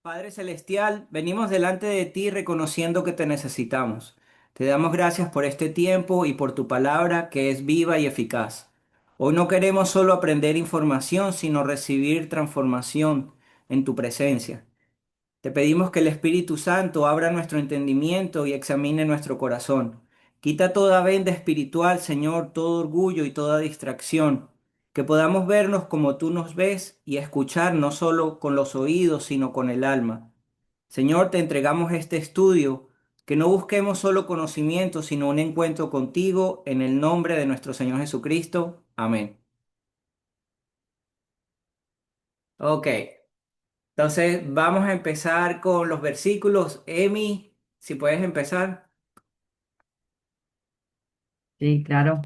Padre Celestial, venimos delante de ti reconociendo que te necesitamos. Te damos gracias por este tiempo y por tu palabra que es viva y eficaz. Hoy no queremos solo aprender información, sino recibir transformación en tu presencia. Te pedimos que el Espíritu Santo abra nuestro entendimiento y examine nuestro corazón. Quita toda venda espiritual, Señor, todo orgullo y toda distracción. Que podamos vernos como tú nos ves y escuchar no solo con los oídos, sino con el alma. Señor, te entregamos este estudio, que no busquemos solo conocimiento, sino un encuentro contigo en el nombre de nuestro Señor Jesucristo. Amén. Ok, entonces vamos a empezar con los versículos. Emi, si puedes empezar. Sí, claro.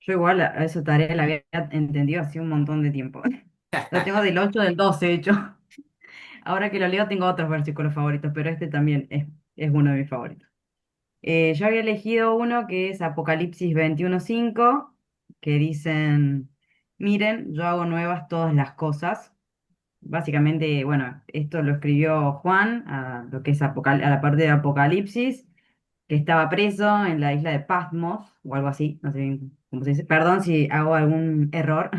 Yo igual a esa tarea la había entendido hace un montón de tiempo. Lo tengo del 8 del 12 de hecho. Ahora que lo leo tengo otros versículos favoritos, pero este también es uno de mis favoritos. Yo había elegido uno que es Apocalipsis 21:5, que dicen, miren, yo hago nuevas todas las cosas. Básicamente, bueno, esto lo escribió Juan a lo que es a la parte de Apocalipsis, que estaba preso en la isla de Patmos o algo así, no sé bien cómo se dice. Perdón si hago algún error,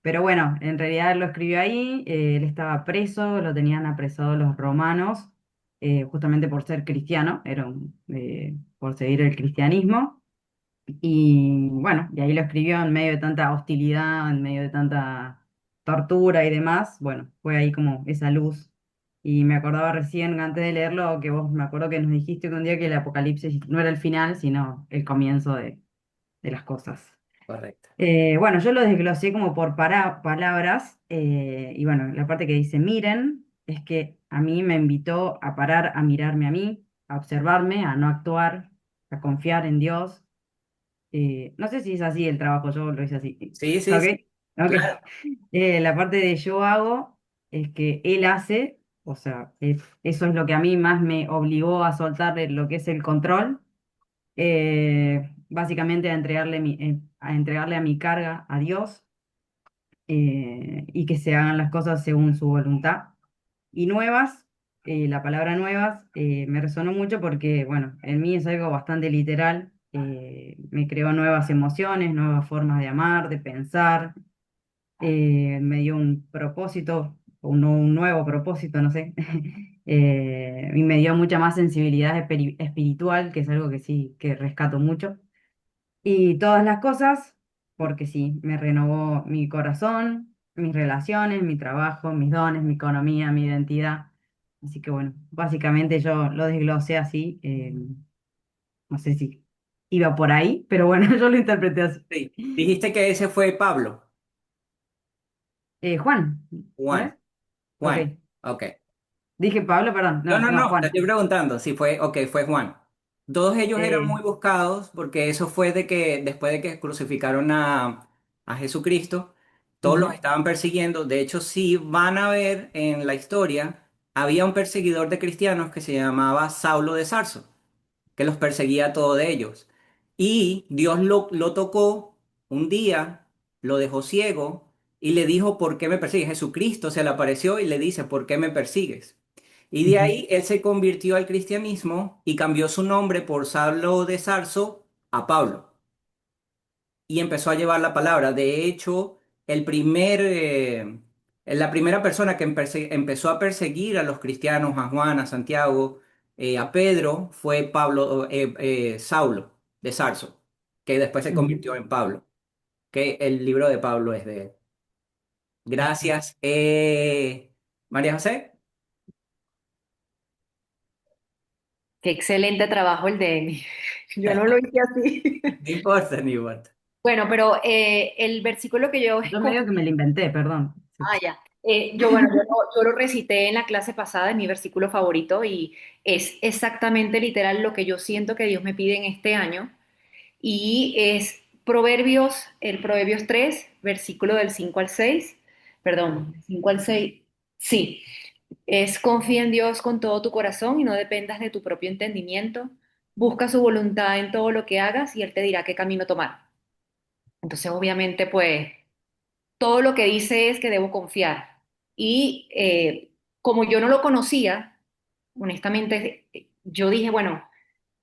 pero bueno, en realidad lo escribió ahí. Él estaba preso, lo tenían apresado los romanos, justamente por ser cristiano, por seguir el cristianismo. Y bueno, y ahí lo escribió en medio de tanta hostilidad, en medio de tanta tortura y demás. Bueno, fue ahí como esa luz. Y me acordaba recién, antes de leerlo, que vos me acuerdo que nos dijiste que un día que el apocalipsis no era el final, sino el comienzo de las cosas. Correcto. Bueno, yo lo desglosé como por palabras. Y bueno, la parte que dice miren, es que a mí me invitó a parar a mirarme a mí, a observarme, a no actuar, a confiar en Dios. No sé si es así el trabajo, yo lo hice así. Sí, sí, ¿Ok? sí, Ok. claro. La parte de yo hago es que él hace, o sea, eso es lo que a mí más me obligó a soltar de lo que es el control, básicamente a entregarle a mi carga a Dios, y que se hagan las cosas según su voluntad. Y nuevas, la palabra nuevas me resonó mucho porque, bueno, en mí es algo bastante literal. Me creó nuevas emociones, nuevas formas de amar, de pensar. Me dio un propósito, un nuevo propósito, no sé. Y me dio mucha más sensibilidad espiritual, que es algo que sí, que rescato mucho. Y todas las cosas, porque sí, me renovó mi corazón, mis relaciones, mi trabajo, mis dones, mi economía, mi identidad. Así que bueno, básicamente yo lo desglosé así. No sé si iba por ahí, pero bueno, yo lo interpreté así. Sí. Dijiste que ese fue Pablo, Juan, ¿no es? Juan, Ok. Juan. Ok. Dije Pablo, perdón. No, No, no, no, no, te Juan. estoy preguntando si fue, ok, fue Juan. Todos ellos eran Eh, muy buscados porque eso fue de que después de que crucificaron a Jesucristo, todos los Ujú, estaban persiguiendo. De hecho, sí van a ver en la historia, había un perseguidor de cristianos que se llamaba Saulo de Sarso, que los perseguía a todos de ellos. Y Dios lo tocó un día, lo dejó ciego y le dijo, ¿por qué me persigues? Jesucristo se le apareció y le dice, ¿por qué me persigues? Y de ujú, ahí él se convirtió al cristianismo y cambió su nombre por Saulo de Sarso a Pablo y empezó a llevar la palabra. De hecho, la primera persona que empezó a perseguir a los cristianos, a Juan, a Santiago, a Pedro, fue Saulo de Sarso, que después se ujú. convirtió en Pablo, que el libro de Pablo es de él. Gracias. María José, Qué excelente trabajo el de Emi. Yo no lo hice así. no importa, no importa. Bueno, pero el versículo que yo Yo medio que me escogí, lo inventé, perdón. Sí. ya. Yo lo recité en la clase pasada, es mi versículo favorito y es exactamente literal lo que yo siento que Dios me pide en este año. Y es el Proverbios 3 versículo del 5 al 6, perdón, 5 al 6. Sí, es confía en Dios con todo tu corazón y no dependas de tu propio entendimiento. Busca su voluntad en todo lo que hagas y Él te dirá qué camino tomar. Entonces, obviamente, pues todo lo que dice es que debo confiar. Y como yo no lo conocía, honestamente, yo dije, bueno,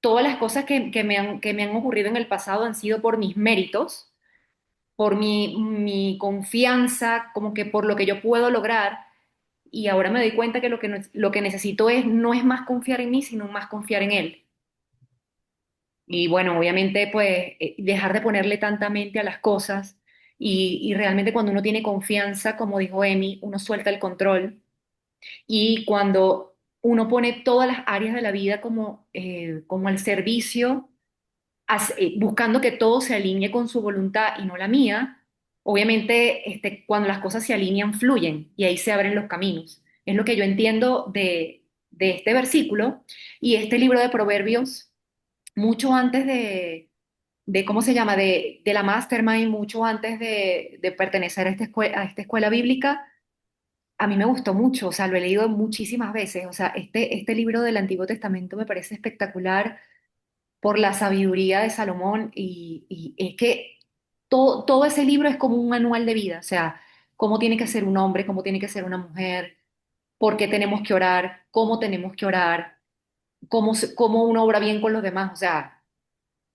todas las cosas que me han ocurrido en el pasado han sido por mis méritos, por mi confianza, como que por lo que yo puedo lograr. Y ahora me doy cuenta que lo que necesito es, no es más confiar en mí, sino más confiar en él. Y bueno, obviamente, pues dejar de ponerle tanta mente a las cosas y realmente cuando uno tiene confianza, como dijo Emi, uno suelta el control y cuando uno pone todas las áreas de la vida como, como al servicio, buscando que todo se alinee con su voluntad y no la mía, obviamente cuando las cosas se alinean, fluyen y ahí se abren los caminos. Es lo que yo entiendo de este versículo y este libro de Proverbios mucho antes ¿cómo se llama? De la Mastermind, mucho antes de pertenecer a a esta escuela bíblica, a mí me gustó mucho, o sea, lo he leído muchísimas veces, o sea, este libro del Antiguo Testamento me parece espectacular por la sabiduría de Salomón y es que todo ese libro es como un manual de vida, o sea, cómo tiene que ser un hombre, cómo tiene que ser una mujer, por qué tenemos que orar, cómo tenemos que orar, cómo uno obra bien con los demás, o sea.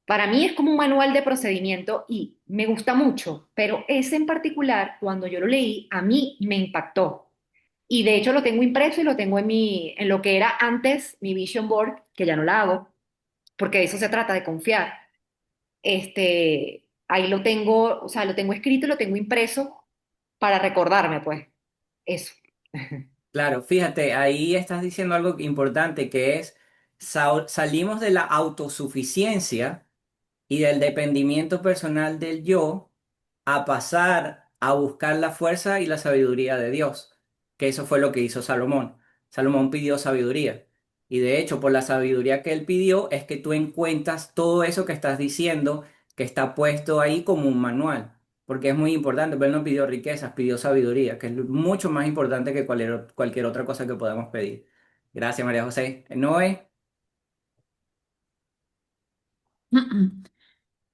Para mí es como un manual de procedimiento y me gusta mucho, pero ese en particular, cuando yo lo leí, a mí me impactó. Y de hecho lo tengo impreso y lo tengo en lo que era antes mi vision board, que ya no la hago, porque de eso se trata, de confiar. Ahí lo tengo, o sea, lo tengo escrito y lo tengo impreso para recordarme, pues, eso. Claro, fíjate, ahí estás diciendo algo importante que es salimos de la autosuficiencia y del dependimiento personal del yo a pasar a buscar la fuerza y la sabiduría de Dios, que eso fue lo que hizo Salomón. Salomón pidió sabiduría y de hecho por la sabiduría que él pidió es que tú encuentras todo eso que estás diciendo que está puesto ahí como un manual, porque es muy importante, pero él no pidió riquezas, pidió sabiduría, que es mucho más importante que cualquier otra cosa que podamos pedir. Gracias, María José. Noé.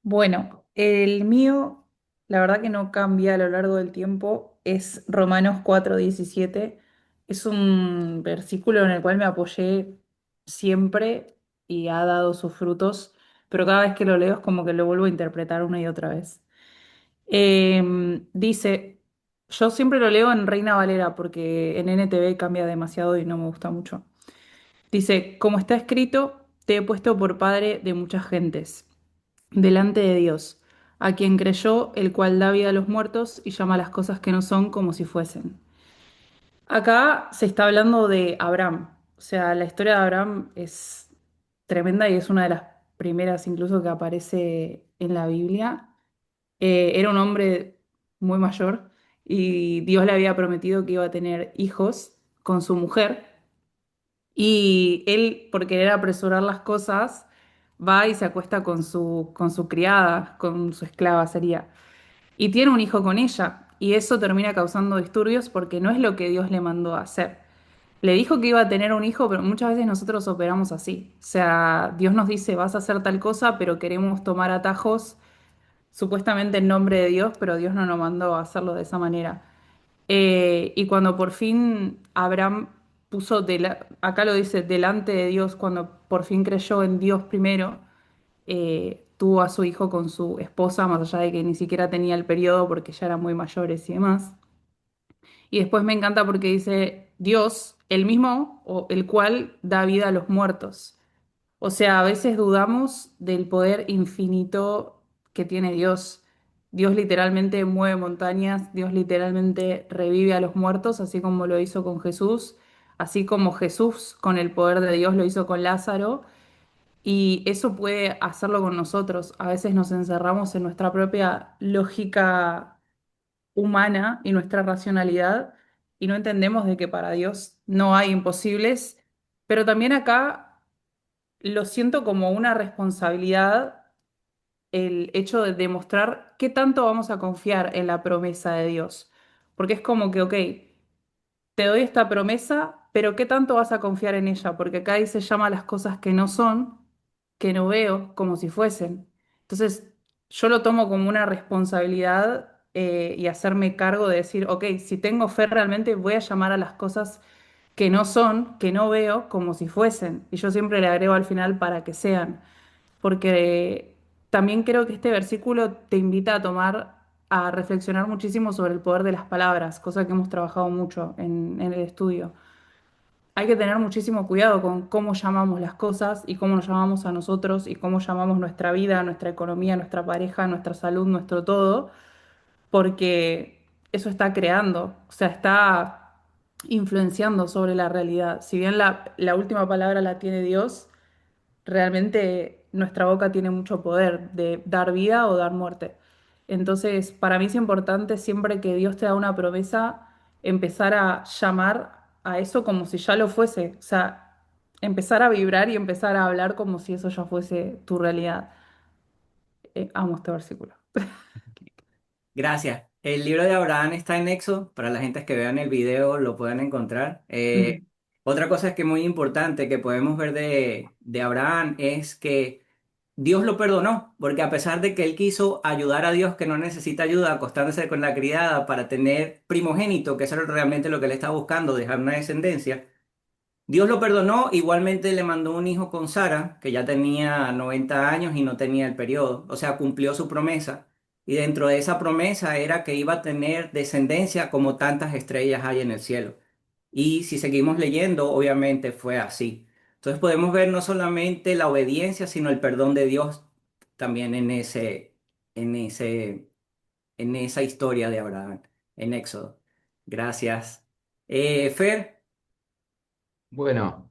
Bueno, el mío, la verdad que no cambia a lo largo del tiempo, es Romanos 4:17. Es un versículo en el cual me apoyé siempre y ha dado sus frutos, pero cada vez que lo leo es como que lo vuelvo a interpretar una y otra vez. Dice, yo siempre lo leo en Reina Valera porque en NTV cambia demasiado y no me gusta mucho. Dice, como está escrito, te he puesto por padre de muchas gentes delante de Dios, a quien creyó, el cual da vida a los muertos y llama a las cosas que no son como si fuesen. Acá se está hablando de Abraham, o sea, la historia de Abraham es tremenda y es una de las primeras incluso que aparece en la Biblia. Era un hombre muy mayor y Dios le había prometido que iba a tener hijos con su mujer y él, por querer apresurar las cosas, va y se acuesta con su criada, con su esclava sería, y tiene un hijo con ella. Y eso termina causando disturbios porque no es lo que Dios le mandó a hacer. Le dijo que iba a tener un hijo, pero muchas veces nosotros operamos así. O sea, Dios nos dice, vas a hacer tal cosa, pero queremos tomar atajos supuestamente en nombre de Dios, pero Dios no nos mandó a hacerlo de esa manera. Y cuando por fin Abraham puso, acá lo dice, delante de Dios, cuando por fin creyó en Dios primero, tuvo a su hijo con su esposa, más allá de que ni siquiera tenía el periodo porque ya eran muy mayores y demás. Y después me encanta porque dice Dios, el mismo o el cual da vida a los muertos. O sea, a veces dudamos del poder infinito que tiene Dios. Dios literalmente mueve montañas, Dios literalmente revive a los muertos, así como lo hizo con Jesús, así como Jesús con el poder de Dios lo hizo con Lázaro, y eso puede hacerlo con nosotros. A veces nos encerramos en nuestra propia lógica humana y nuestra racionalidad y no entendemos de que para Dios no hay imposibles, pero también acá lo siento como una responsabilidad el hecho de demostrar qué tanto vamos a confiar en la promesa de Dios. Porque es como que, ok, te doy esta promesa, pero qué tanto vas a confiar en ella, porque acá dice llama las cosas que no son, que no veo, como si fuesen. Entonces, yo lo tomo como una responsabilidad y hacerme cargo de decir, ok, si tengo fe realmente, voy a llamar a las cosas que no son, que no veo, como si fuesen. Y yo siempre le agrego al final para que sean, porque también creo que este versículo te invita a tomar, a reflexionar muchísimo sobre el poder de las palabras, cosa que hemos trabajado mucho en el estudio. Hay que tener muchísimo cuidado con cómo llamamos las cosas y cómo nos llamamos a nosotros y cómo llamamos nuestra vida, nuestra economía, nuestra pareja, nuestra salud, nuestro todo, porque eso está creando, o sea, está influenciando sobre la realidad. Si bien la última palabra la tiene Dios, realmente nuestra boca tiene mucho poder de dar vida o dar muerte. Entonces, para mí es importante siempre que Dios te da una promesa, empezar a llamar a eso como si ya lo fuese, o sea, empezar a vibrar y empezar a hablar como si eso ya fuese tu realidad. Amo este versículo. Gracias. El libro de Abraham está en Éxodo. Para la gente que vean el video lo pueden encontrar. Ujú. Otra cosa es que muy importante que podemos ver de Abraham es que Dios lo perdonó, porque a pesar de que él quiso ayudar a Dios que no necesita ayuda, acostándose con la criada para tener primogénito, que eso era realmente lo que él estaba buscando, dejar una descendencia, Dios lo perdonó, igualmente le mandó un hijo con Sara, que ya tenía 90 años y no tenía el periodo, o sea, cumplió su promesa. Y dentro de esa promesa era que iba a tener descendencia como tantas estrellas hay en el cielo. Y si seguimos leyendo, obviamente fue así. Entonces podemos ver no solamente la obediencia, sino el perdón de Dios también en ese, en esa historia de Abraham, en Éxodo. Gracias. Fer, Bueno,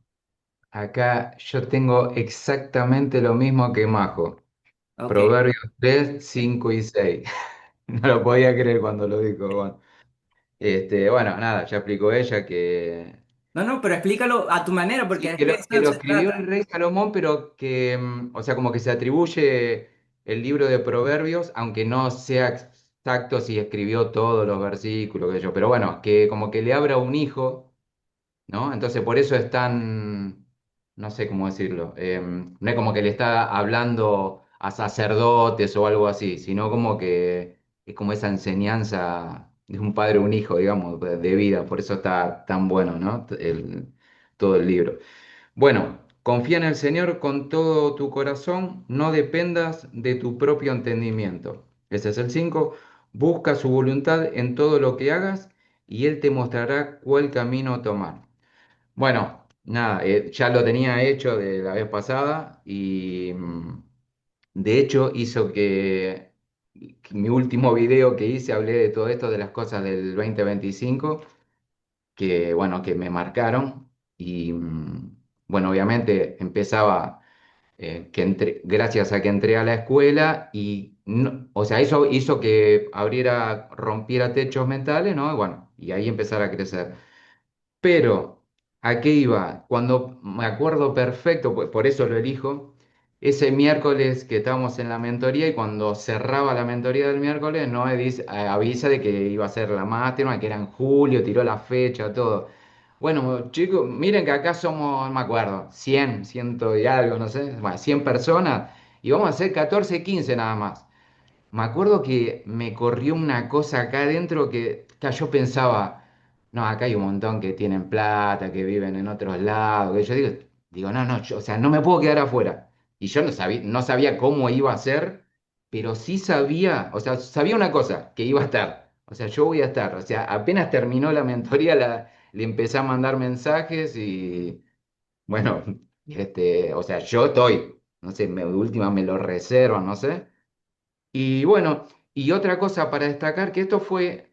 acá yo tengo exactamente lo mismo que Majo. ok. Proverbios 3, 5 y 6. No lo podía creer cuando lo dijo. Bueno, bueno, nada, ya explicó ella que No, no, pero explícalo a tu manera, porque sí, es que de que eso lo se escribió el trata. rey Salomón, pero que, o sea, como que se atribuye el libro de Proverbios, aunque no sea exacto si escribió todos los versículos, qué sé yo, pero bueno, que como que le abra un hijo. ¿No? Entonces por eso es tan, no sé cómo decirlo, no es como que le está hablando a sacerdotes o algo así, sino como que es como esa enseñanza de un padre a un hijo, digamos, de vida, por eso está tan bueno, ¿no? Todo el libro. Bueno, confía en el Señor con todo tu corazón, no dependas de tu propio entendimiento. Ese es el 5. Busca su voluntad en todo lo que hagas y Él te mostrará cuál camino tomar. Bueno, nada, ya lo tenía hecho de la vez pasada y de hecho hizo que mi último video que hice hablé de todo esto, de las cosas del 2025, que bueno, que me marcaron y bueno, obviamente empezaba gracias a que entré a la escuela y, o sea, eso hizo que rompiera techos mentales, ¿no? Y bueno, y ahí empezar a crecer. Pero, ¿a qué iba? Cuando me acuerdo perfecto, por eso lo elijo, ese miércoles que estábamos en la mentoría y cuando cerraba la mentoría del miércoles, no avisa de que iba a ser la máster, que era en julio, tiró la fecha, todo. Bueno, chicos, miren que acá somos, no me acuerdo, 100, ciento y algo, no sé, bueno, 100 personas y vamos a hacer 14, 15 nada más. Me acuerdo que me corrió una cosa acá adentro que yo pensaba, no, acá hay un montón que tienen plata, que viven en otros lados, que yo digo, no, no, o sea, no me puedo quedar afuera. Y yo no sabía cómo iba a ser, pero sí sabía, o sea, sabía una cosa, que iba a estar. O sea, yo voy a estar. O sea, apenas terminó la mentoría, le empecé a mandar mensajes y, bueno, o sea, yo estoy, no sé, de última me lo reservo, no sé. Y bueno, y otra cosa para destacar, que esto fue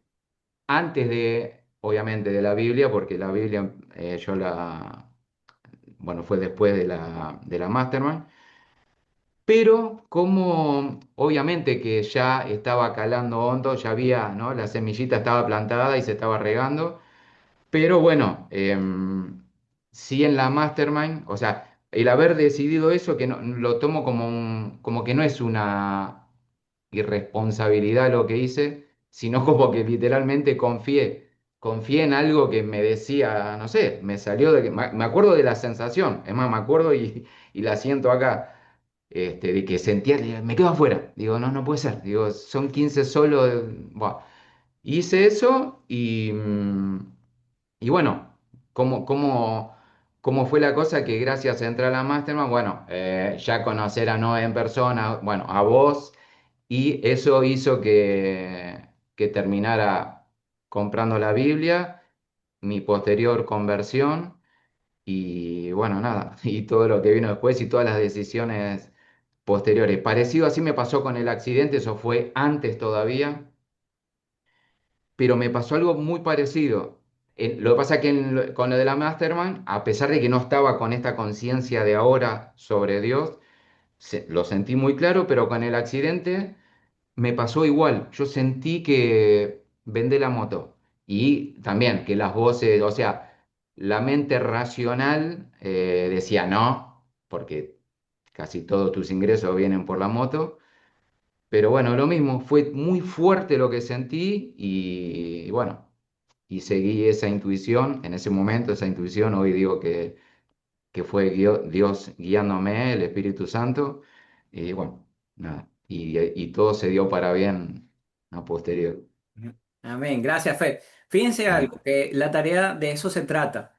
antes de, obviamente, de la Biblia, porque la Biblia bueno, fue después de la Mastermind, pero como obviamente que ya estaba calando hondo, ya había, ¿no? La semillita estaba plantada y se estaba regando, pero bueno, sí en la Mastermind, o sea, el haber decidido eso, que no, lo tomo como como que no es una irresponsabilidad lo que hice, sino como que literalmente confié en algo que me decía, no sé, me salió me acuerdo de la sensación, es más, me acuerdo y la siento acá, de que sentía, me quedo afuera, digo, no, no puede ser, digo, son 15 solo, buah. Hice eso y bueno. cómo fue la cosa que gracias a entrar a la Mastermind, bueno, ya conocer a Noé en persona, bueno, a vos, y eso hizo que terminara comprando la Biblia, mi posterior conversión, y bueno, nada, y todo lo que vino después y todas las decisiones posteriores. Parecido así me pasó con el accidente, eso fue antes todavía, pero me pasó algo muy parecido. Lo que pasa es que con lo de la Mastermind, a pesar de que no estaba con esta conciencia de ahora sobre Dios, lo sentí muy claro, pero con el accidente me pasó igual. Yo sentí que vendé la moto y también que las voces, o sea, la mente racional decía no, porque casi todos tus ingresos vienen por la moto. Pero bueno, lo mismo, fue muy fuerte lo que sentí y bueno, y seguí esa intuición, en ese momento esa intuición, hoy digo que fue Dios guiándome, el Espíritu Santo, y bueno, nada, y todo se dio para bien a posterior. Amén. Gracias, Fe. Fíjense Ah, algo, que la tarea de eso se trata.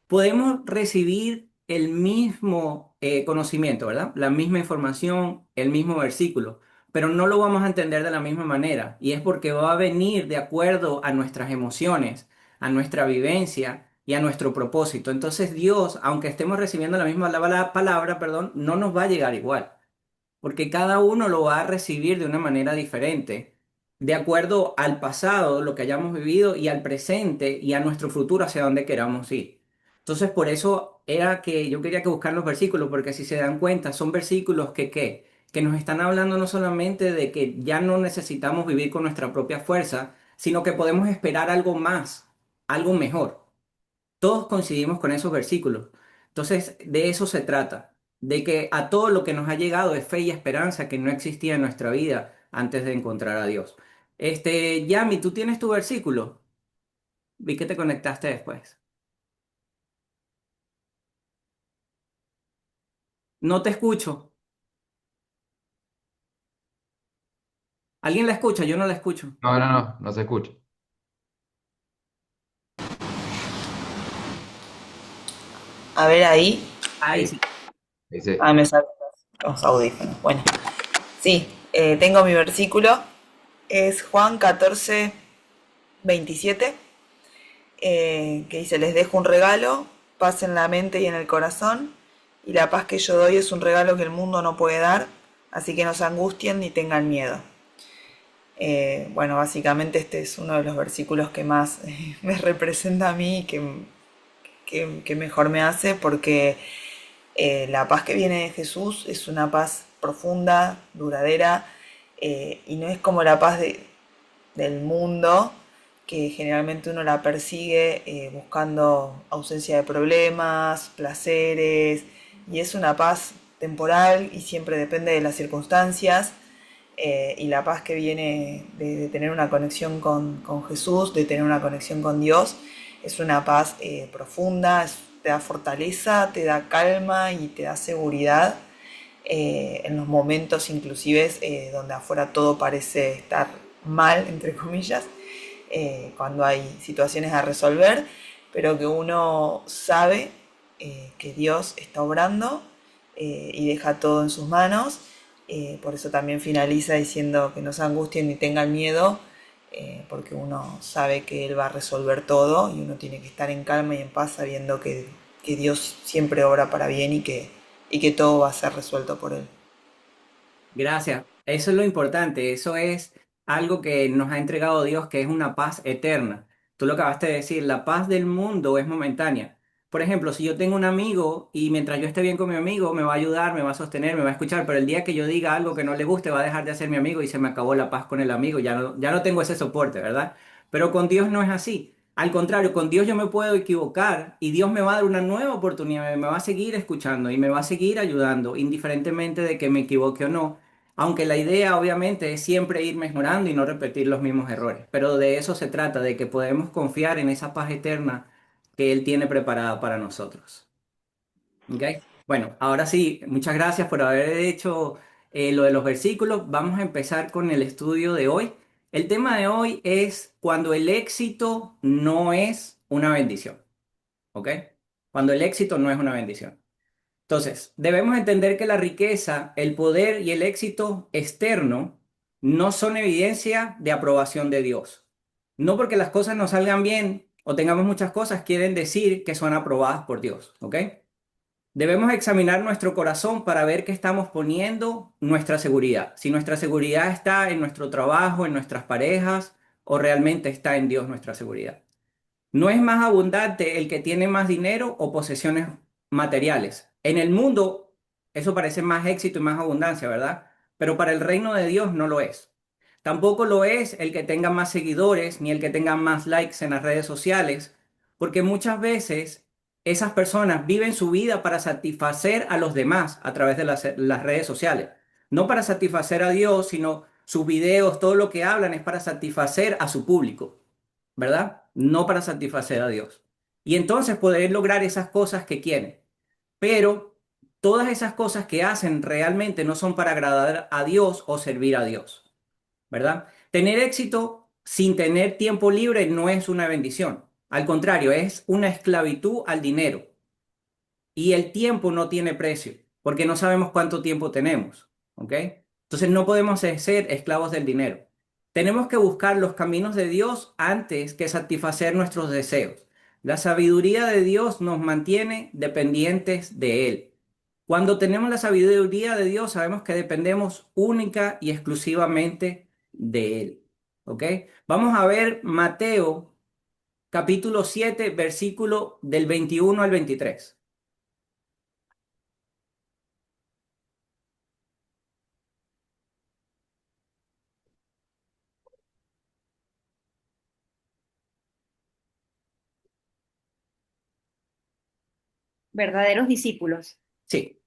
Podemos recibir el mismo conocimiento, ¿verdad? La misma información, el mismo versículo, pero no lo vamos a entender de la misma manera. Y es porque va a venir de acuerdo a nuestras emociones, a nuestra vivencia y a nuestro propósito. Entonces Dios, aunque estemos recibiendo la misma palabra, perdón, no nos va a llegar igual porque cada uno lo va a recibir de una manera diferente, de acuerdo al pasado, lo que hayamos vivido, y al presente y a nuestro futuro hacia donde queramos ir. Entonces, por eso era que yo quería que buscar los versículos, porque si se dan cuenta, son versículos que nos están hablando no solamente de que ya no necesitamos vivir con nuestra propia fuerza, sino que podemos esperar algo más, algo mejor. Todos coincidimos con esos versículos. Entonces, de eso se trata, de que a todo lo que nos ha llegado es fe y esperanza que no existía en nuestra vida antes de encontrar a Dios. Yami, ¿tú tienes tu versículo? Vi que te conectaste después. No te escucho. ¿Alguien la escucha? Yo no la escucho. no, no, no, no se escucha. A ver ahí. Ahí Ahí, sí. dice, Ah, me saco los audífonos. Bueno, sí, tengo mi versículo. Es Juan 14:27, que dice, les dejo un regalo, paz en la mente y en el corazón, y la paz que yo doy es un regalo que el mundo no puede dar, así que no se angustien ni tengan miedo. Bueno, básicamente este es uno de los versículos que más me representa a mí y que mejor me hace porque la paz que viene de Jesús es una paz profunda, duradera, y no es como la paz del mundo, que generalmente uno la persigue buscando ausencia de problemas, placeres, y es una paz temporal y siempre depende de las circunstancias. Y la paz que viene de tener una conexión con Jesús, de tener una conexión con Dios, es una paz profunda, te da fortaleza, te da calma y te da seguridad en los momentos inclusive donde afuera todo parece estar mal, entre comillas, cuando hay situaciones a resolver, pero que uno sabe que Dios está obrando y deja todo en sus manos. Por eso también finaliza diciendo que no se angustien ni tengan miedo, porque uno sabe que Él va a resolver todo y uno tiene que estar en calma y en paz sabiendo que Dios siempre obra para bien y que todo va a ser resuelto por Él. Gracias. Eso es lo importante. Eso es algo que nos ha entregado Dios, que es una paz eterna. Tú lo acabaste de decir, la paz del mundo es momentánea. Por ejemplo, si yo tengo un amigo y mientras yo esté bien con mi amigo, me va a ayudar, me va a sostener, me va a escuchar, pero el día que yo diga algo que no le guste, va a dejar de ser mi amigo y se me acabó la paz con el amigo. Ya no tengo ese soporte, ¿verdad? Pero con Dios no es así. Al contrario, con Dios yo me puedo equivocar y Dios me va a dar una nueva oportunidad, me va a seguir escuchando y me va a seguir ayudando, indiferentemente de que me equivoque o no. Aunque la idea obviamente es siempre ir mejorando y no repetir los mismos errores, pero de eso se trata, de que podemos confiar en esa paz eterna que Él tiene preparada para nosotros. ¿Ok? Bueno, ahora sí, muchas gracias por haber hecho lo de los versículos. Vamos a empezar con el estudio de hoy. El tema de hoy es cuando el éxito no es una bendición. ¿ok? Cuando el éxito no es una bendición. Entonces, debemos entender que la riqueza, el poder y el éxito externo no son evidencia de aprobación de Dios. No porque las cosas nos salgan bien o tengamos muchas cosas quieren decir que son aprobadas por Dios, ¿ok? Debemos examinar nuestro corazón para ver qué estamos poniendo nuestra seguridad. Si nuestra seguridad está en nuestro trabajo, en nuestras parejas o realmente está en Dios nuestra seguridad. No es más abundante el que tiene más dinero o posesiones materiales. En el mundo, eso parece más éxito y más abundancia, ¿verdad? Pero para el reino de Dios no lo es. Tampoco lo es el que tenga más seguidores ni el que tenga más likes en las redes sociales, porque muchas veces esas personas viven su vida para satisfacer a los demás a través de las redes sociales. No para satisfacer a Dios, sino sus videos, todo lo que hablan es para satisfacer a su público. ¿Verdad? No para satisfacer a Dios. Y entonces poder lograr esas cosas que quieren. Pero todas esas cosas que hacen realmente no son para agradar a Dios o servir a Dios, ¿verdad? Tener éxito sin tener tiempo libre no es una bendición. Al contrario, es una esclavitud al dinero. Y el tiempo no tiene precio, porque no sabemos cuánto tiempo tenemos, ¿ok? Entonces no podemos ser esclavos del dinero. Tenemos que buscar los caminos de Dios antes que satisfacer nuestros deseos. La sabiduría de Dios nos mantiene dependientes de Él. Cuando tenemos la sabiduría de Dios, sabemos que dependemos única y exclusivamente de Él, ¿ok? Vamos a ver Mateo capítulo 7, versículo del 21 al 23. Verdaderos discípulos. Sí.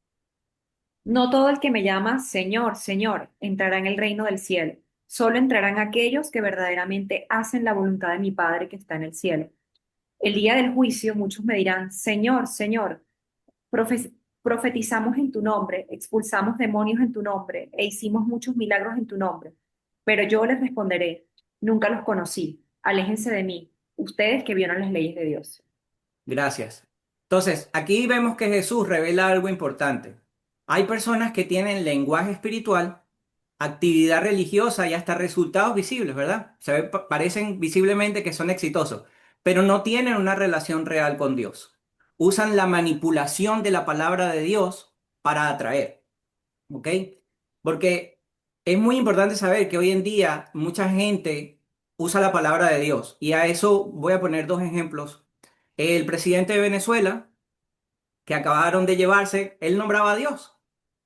No todo el que me llama Señor, Señor, entrará en el reino del cielo. Solo entrarán aquellos que verdaderamente hacen la voluntad de mi Padre que está en el cielo. El día del juicio muchos me dirán, Señor, Señor, profe- profetizamos en tu nombre, expulsamos demonios en tu nombre e hicimos muchos milagros en tu nombre. Pero yo les responderé, nunca los conocí, aléjense de mí, ustedes que violan las leyes de Dios. Gracias. Entonces, aquí vemos que Jesús revela algo importante. Hay personas que tienen lenguaje espiritual, actividad religiosa y hasta resultados visibles, ¿verdad? Parecen visiblemente que son exitosos, pero no tienen una relación real con Dios. Usan la manipulación de la palabra de Dios para atraer, ¿ok? Porque es muy importante saber que hoy en día mucha gente usa la palabra de Dios y a eso voy a poner dos ejemplos. El presidente de Venezuela, que acabaron de llevarse, él nombraba a Dios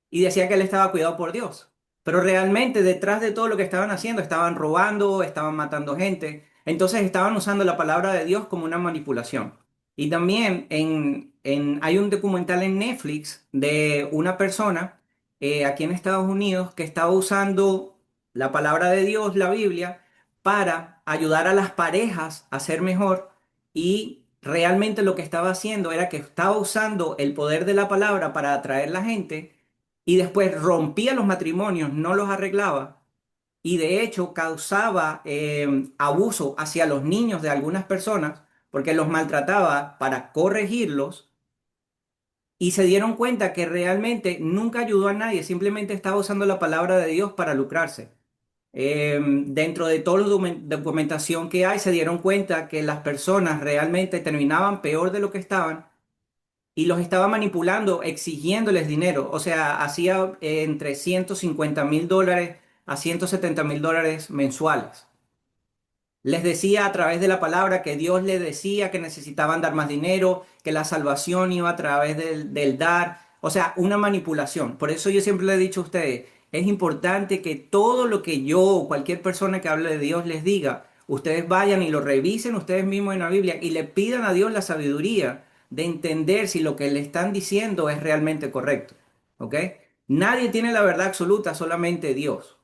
y decía que él estaba cuidado por Dios. Pero realmente detrás de todo lo que estaban haciendo, estaban robando, estaban matando gente. Entonces estaban usando la palabra de Dios como una manipulación. Y también hay un documental en Netflix de una persona aquí en Estados Unidos que estaba usando la palabra de Dios, la Biblia, para ayudar a las parejas a ser mejor y realmente lo que estaba haciendo era que estaba usando el poder de la palabra para atraer la gente y después rompía los matrimonios, no los arreglaba y de hecho causaba abuso hacia los niños de algunas personas porque los maltrataba para corregirlos y se dieron cuenta que realmente nunca ayudó a nadie, simplemente estaba usando la palabra de Dios para lucrarse. Dentro de toda la documentación que hay, se dieron cuenta que las personas realmente terminaban peor de lo que estaban y los estaba manipulando, exigiéndoles dinero. O sea, hacía entre $150,000 a $170,000 mensuales. Les decía a través de la palabra que Dios les decía que necesitaban dar más dinero, que la salvación iba a través del dar. O sea, una manipulación. Por eso yo siempre le he dicho a ustedes, es importante que todo lo que yo o cualquier persona que hable de Dios les diga, ustedes vayan y lo revisen ustedes mismos en la Biblia y le pidan a Dios la sabiduría de entender si lo que le están diciendo es realmente correcto. ¿Ok? Nadie tiene la verdad absoluta, solamente Dios.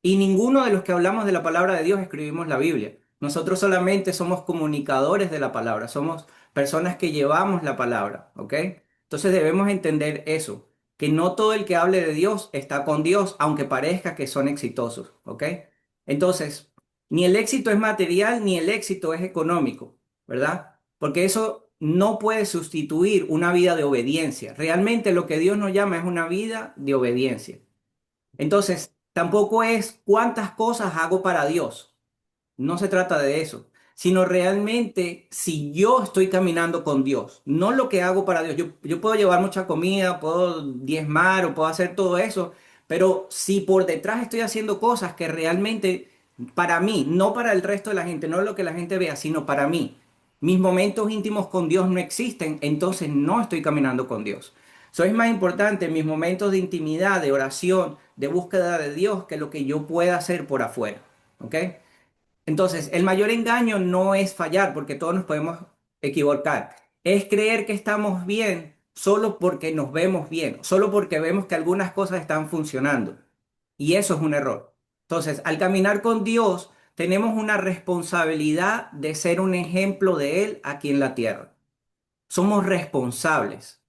Y ninguno de los que hablamos de la palabra de Dios escribimos la Biblia. Nosotros solamente somos comunicadores de la palabra, somos personas que llevamos la palabra, ¿ok? Entonces debemos entender eso, que no todo el que hable de Dios está con Dios, aunque parezca que son exitosos, ¿ok? Entonces, ni el éxito es material ni el éxito es económico, ¿verdad? Porque eso no puede sustituir una vida de obediencia. Realmente lo que Dios nos llama es una vida de obediencia. Entonces, tampoco es cuántas cosas hago para Dios. No se trata de eso, sino realmente si yo estoy caminando con Dios, no lo que hago para Dios. Yo puedo llevar mucha comida, puedo diezmar o puedo hacer todo eso, pero si por detrás estoy haciendo cosas que realmente para mí, no para el resto de la gente, no lo que la gente vea, sino para mí, mis momentos íntimos con Dios no existen, entonces no estoy caminando con Dios. Eso es más importante mis momentos de intimidad, de oración, de búsqueda de Dios, que lo que yo pueda hacer por afuera. ¿Ok? Entonces, el mayor engaño no es fallar, porque todos nos podemos equivocar. Es creer que estamos bien solo porque nos vemos bien, solo porque vemos que algunas cosas están funcionando. Y eso es un error. Entonces, al caminar con Dios, tenemos una responsabilidad de ser un ejemplo de Él aquí en la tierra. Somos responsables.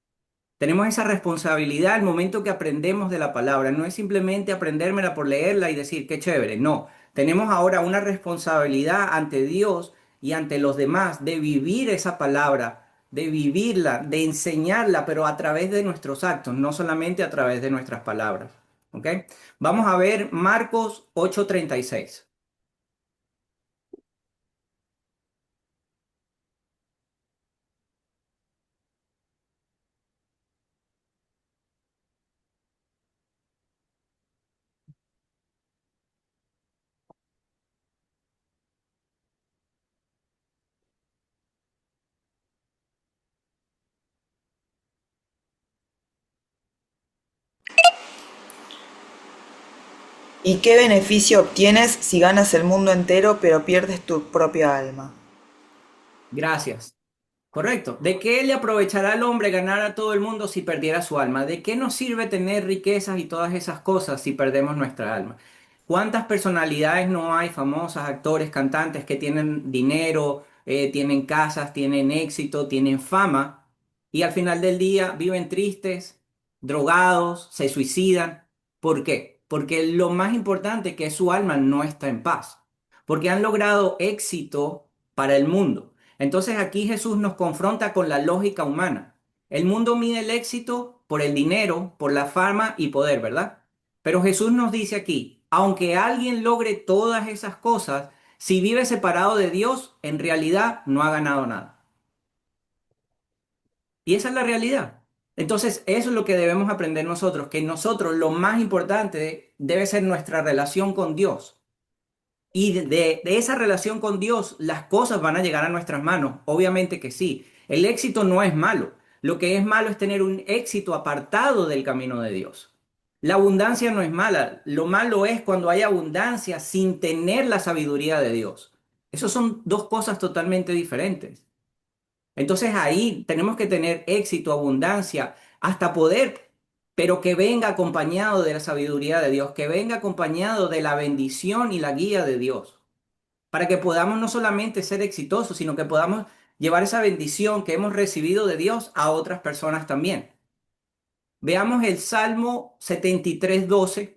Tenemos esa responsabilidad al momento que aprendemos de la palabra. No es simplemente aprendérmela por leerla y decir qué chévere. No, tenemos ahora una responsabilidad ante Dios y ante los demás de vivir esa palabra, de vivirla, de enseñarla, pero a través de nuestros actos, no solamente a través de nuestras palabras. ¿Ok? Vamos a ver Marcos 8:36. ¿Y qué beneficio obtienes si ganas el mundo entero pero pierdes tu propia alma? Gracias. Correcto. ¿De qué le aprovechará al hombre ganar a todo el mundo si perdiera su alma? ¿De qué nos sirve tener riquezas y todas esas cosas si perdemos nuestra alma? ¿Cuántas personalidades no hay, famosas, actores, cantantes que tienen dinero, tienen casas, tienen éxito, tienen fama y al final del día viven tristes, drogados, se suicidan? ¿Por qué? Porque lo más importante es que su alma no está en paz, porque han logrado éxito para el mundo. Entonces aquí Jesús nos confronta con la lógica humana. El mundo mide el éxito por el dinero, por la fama y poder, ¿verdad? Pero Jesús nos dice aquí, aunque alguien logre todas esas cosas, si vive separado de Dios, en realidad no ha ganado nada. Y esa es la realidad. Entonces, eso es lo que debemos aprender nosotros, que nosotros lo más importante debe ser nuestra relación con Dios. Y de esa relación con Dios, las cosas van a llegar a nuestras manos. Obviamente que sí. El éxito no es malo. Lo que es malo es tener un éxito apartado del camino de Dios. La abundancia no es mala. Lo malo es cuando hay abundancia sin tener la sabiduría de Dios. Esos son dos cosas totalmente diferentes. Entonces ahí tenemos que tener éxito, abundancia, hasta poder, pero que venga acompañado de la sabiduría de Dios, que venga acompañado de la bendición y la guía de Dios para que podamos no solamente ser exitosos, sino que podamos llevar esa bendición que hemos recibido de Dios a otras personas también. Veamos el Salmo 73:12.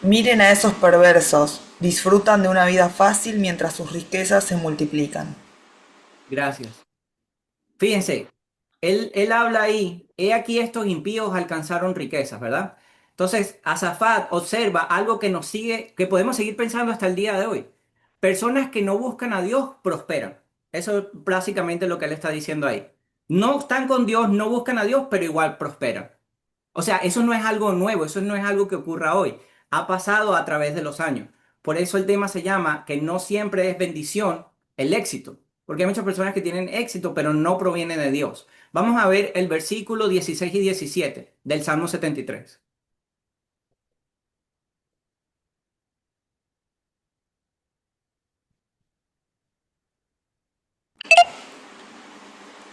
Miren a esos perversos, disfrutan de una vida fácil mientras sus riquezas se multiplican. Gracias. Fíjense, él habla ahí, he aquí estos impíos alcanzaron riquezas, ¿verdad? Entonces, Azafat observa algo que nos sigue, que podemos seguir pensando hasta el día de hoy. Personas que no buscan a Dios prosperan. Eso es básicamente lo que él está diciendo ahí. No están con Dios, no buscan a Dios, pero igual prosperan. O sea, eso no es algo nuevo, eso no es algo que ocurra hoy. Ha pasado a través de los años. Por eso el tema se llama que no siempre es bendición el éxito. Porque hay muchas personas que tienen éxito, pero no proviene de Dios. Vamos a ver el versículo 16 y 17 del Salmo 73.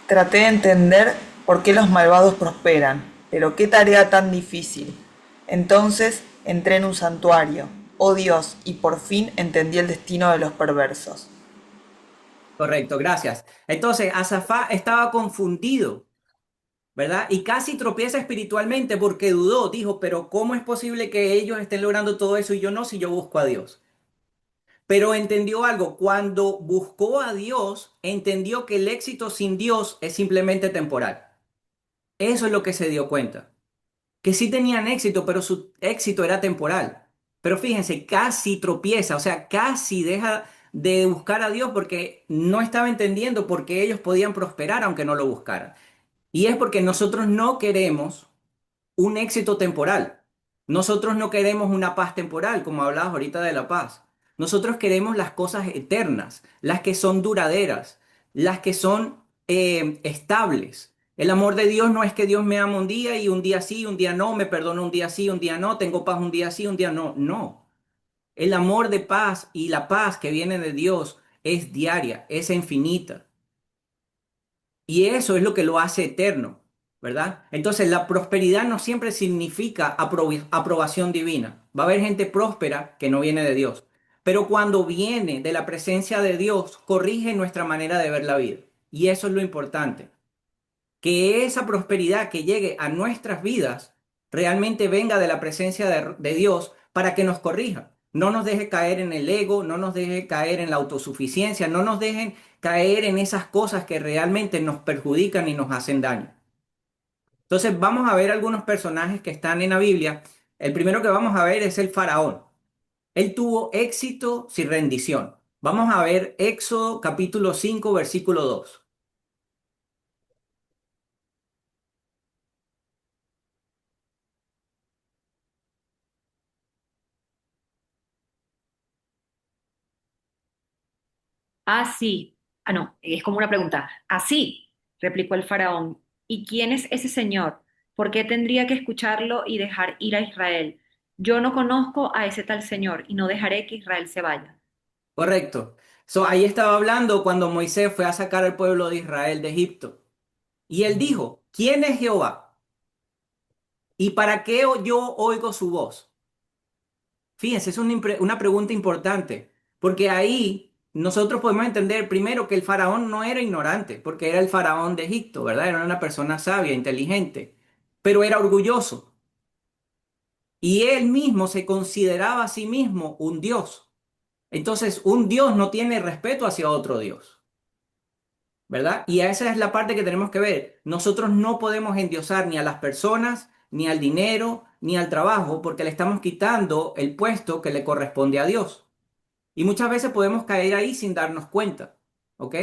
Traté de entender por qué los malvados prosperan, pero qué tarea tan difícil. Entonces entré en un santuario, oh Dios, y por fin entendí el destino de los perversos. Correcto, gracias. Entonces, Asafá estaba confundido, ¿verdad? Y casi tropieza espiritualmente porque dudó, dijo, pero ¿cómo es posible que ellos estén logrando todo eso y yo no si yo busco a Dios? Pero entendió algo, cuando buscó a Dios, entendió que el éxito sin Dios es simplemente temporal. Eso es lo que se dio cuenta, que sí tenían éxito, pero su éxito era temporal. Pero fíjense, casi tropieza, o sea, casi deja de buscar a Dios porque no estaba entendiendo por qué ellos podían prosperar aunque no lo buscaran. Y es porque nosotros no queremos un éxito temporal. Nosotros no queremos una paz temporal, como hablabas ahorita de la paz. Nosotros queremos las cosas eternas, las que son duraderas, las que son estables. El amor de Dios no es que Dios me ama un día y un día sí, un día no, me perdona un día sí, un día no, tengo paz un día sí, un día no. No. El amor de paz y la paz que viene de Dios es diaria, es infinita. Y eso es lo que lo hace eterno, ¿verdad? Entonces, la prosperidad no siempre significa aprobación divina. Va a haber gente próspera que no viene de Dios. Pero cuando viene de la presencia de Dios, corrige nuestra manera de ver la vida. Y eso es lo importante. Que esa prosperidad que llegue a nuestras vidas realmente venga de la presencia de Dios para que nos corrija. No nos deje caer en el ego, no nos deje caer en la autosuficiencia, no nos dejen caer en esas cosas que realmente nos perjudican y nos hacen daño. Entonces vamos a ver algunos personajes que están en la Biblia. El primero que vamos a ver es el faraón. Él tuvo éxito sin rendición. Vamos a ver Éxodo capítulo 5 versículo 2. Ah, sí. Ah, no, es como una pregunta. Así, replicó el faraón. ¿Y quién es ese señor? ¿Por qué tendría que escucharlo y dejar ir a Israel? Yo no conozco a ese tal señor y no dejaré que Israel se vaya. Correcto. So, ahí estaba hablando cuando Moisés fue a sacar al pueblo de Israel de Egipto. Y él dijo, ¿quién es Jehová? ¿Y para qué yo oigo su voz? Fíjense, es una pregunta importante, porque ahí nosotros podemos entender primero que el faraón no era ignorante, porque era el faraón de Egipto, ¿verdad? Era una persona sabia, inteligente, pero era orgulloso. Y él mismo se consideraba a sí mismo un dios. Entonces, un dios no tiene respeto hacia otro dios. ¿Verdad? Y esa es la parte que tenemos que ver. Nosotros no podemos endiosar ni a las personas, ni al dinero, ni al trabajo, porque le estamos quitando el puesto que le corresponde a Dios. Y muchas veces podemos caer ahí sin darnos cuenta, ¿ok?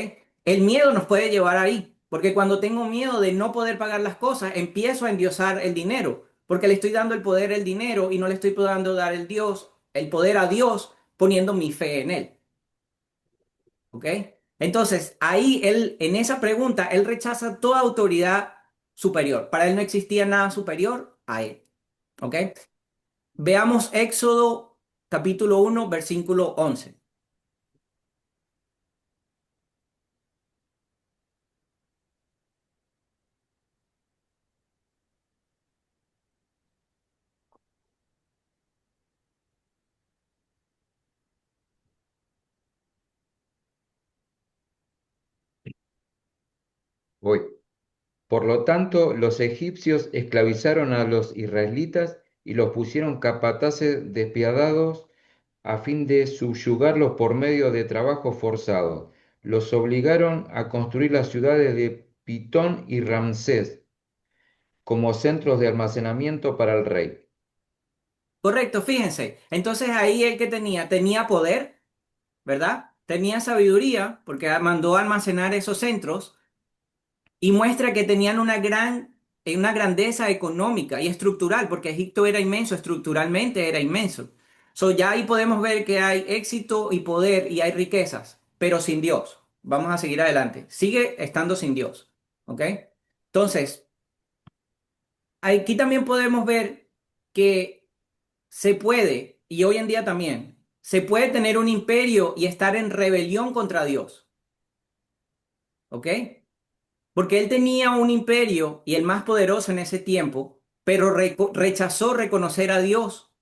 El miedo nos puede llevar ahí, porque cuando tengo miedo de no poder pagar las cosas, empiezo a endiosar el dinero, porque le estoy dando el poder al dinero y no le estoy pudiendo dar el poder a Dios poniendo mi fe en él. ¿Ok? Entonces, ahí él, en esa pregunta, él rechaza toda autoridad superior. Para él no existía nada superior a él. ¿Ok? Veamos Éxodo capítulo 1, versículo 11. Voy. Por lo tanto, los egipcios esclavizaron a los israelitas y los pusieron capataces despiadados a fin de subyugarlos por medio de trabajo forzado. Los obligaron a construir las ciudades de Pitón y Ramsés como centros de almacenamiento para el rey. Correcto, fíjense. Entonces ahí el que tenía poder, ¿verdad? Tenía sabiduría, porque mandó a almacenar esos centros y muestra que tenían una grandeza económica y estructural, porque Egipto era inmenso, estructuralmente era inmenso. So, ya ahí podemos ver que hay éxito y poder y hay riquezas, pero sin Dios. Vamos a seguir adelante. Sigue estando sin Dios. ¿Ok? Entonces, aquí también podemos ver que se puede, y hoy en día también, se puede tener un imperio y estar en rebelión contra Dios. ¿Ok? Porque él tenía un imperio y el más poderoso en ese tiempo, pero rechazó reconocer a Dios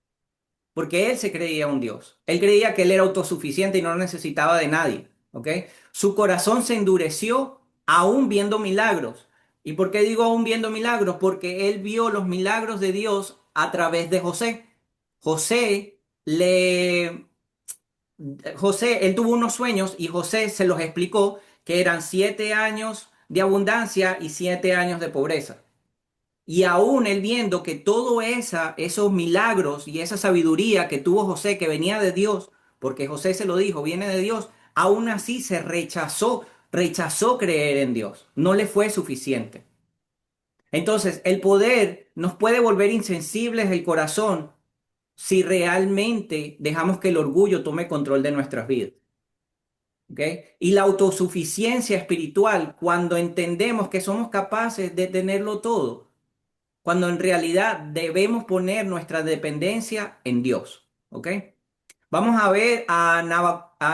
porque él se creía un Dios. Él creía que él era autosuficiente y no necesitaba de nadie, ¿ok? Su corazón se endureció aún viendo milagros. ¿Y por qué digo aún viendo milagros? Porque él vio los milagros de Dios a través de José. José le José, él tuvo unos sueños y José se los explicó que eran 7 años de abundancia y 7 años de pobreza. Y aún él viendo que esos milagros y esa sabiduría que tuvo José, que venía de Dios, porque José se lo dijo, viene de Dios, aún así rechazó creer en Dios. No le fue suficiente. Entonces, el poder nos puede volver insensibles el corazón si realmente dejamos que el orgullo tome control de nuestras vidas. ¿Ok? Y la autosuficiencia espiritual, cuando entendemos que somos capaces de tenerlo todo, cuando en realidad debemos poner nuestra dependencia en Dios. ¿Ok? Vamos a ver a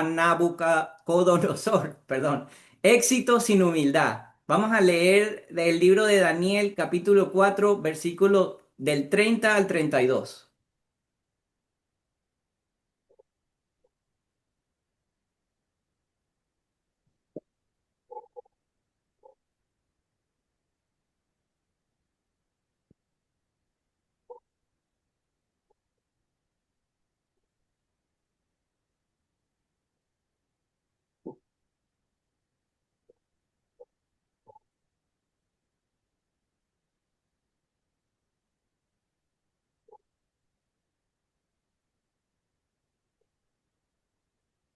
Nabucodonosor, perdón, éxito sin humildad. Vamos a leer del libro de Daniel, capítulo 4, versículo del 30 al 32.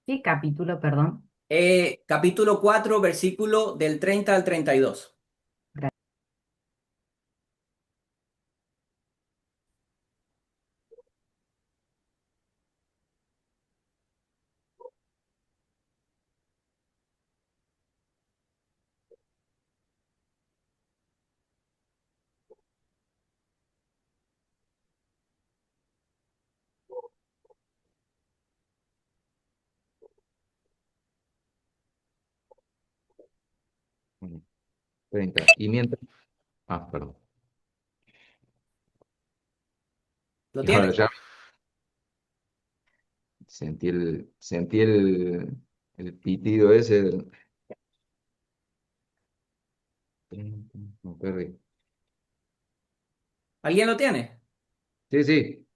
¿Qué capítulo, perdón? Capítulo 4, versículo del 30 al 32. Bueno, 30. Y mientras... Ah, perdón. ¿Lo Y ahora tienes? ya sentí el pitido ese. Me perdí. ¿Alguien lo tiene? Sí, sí.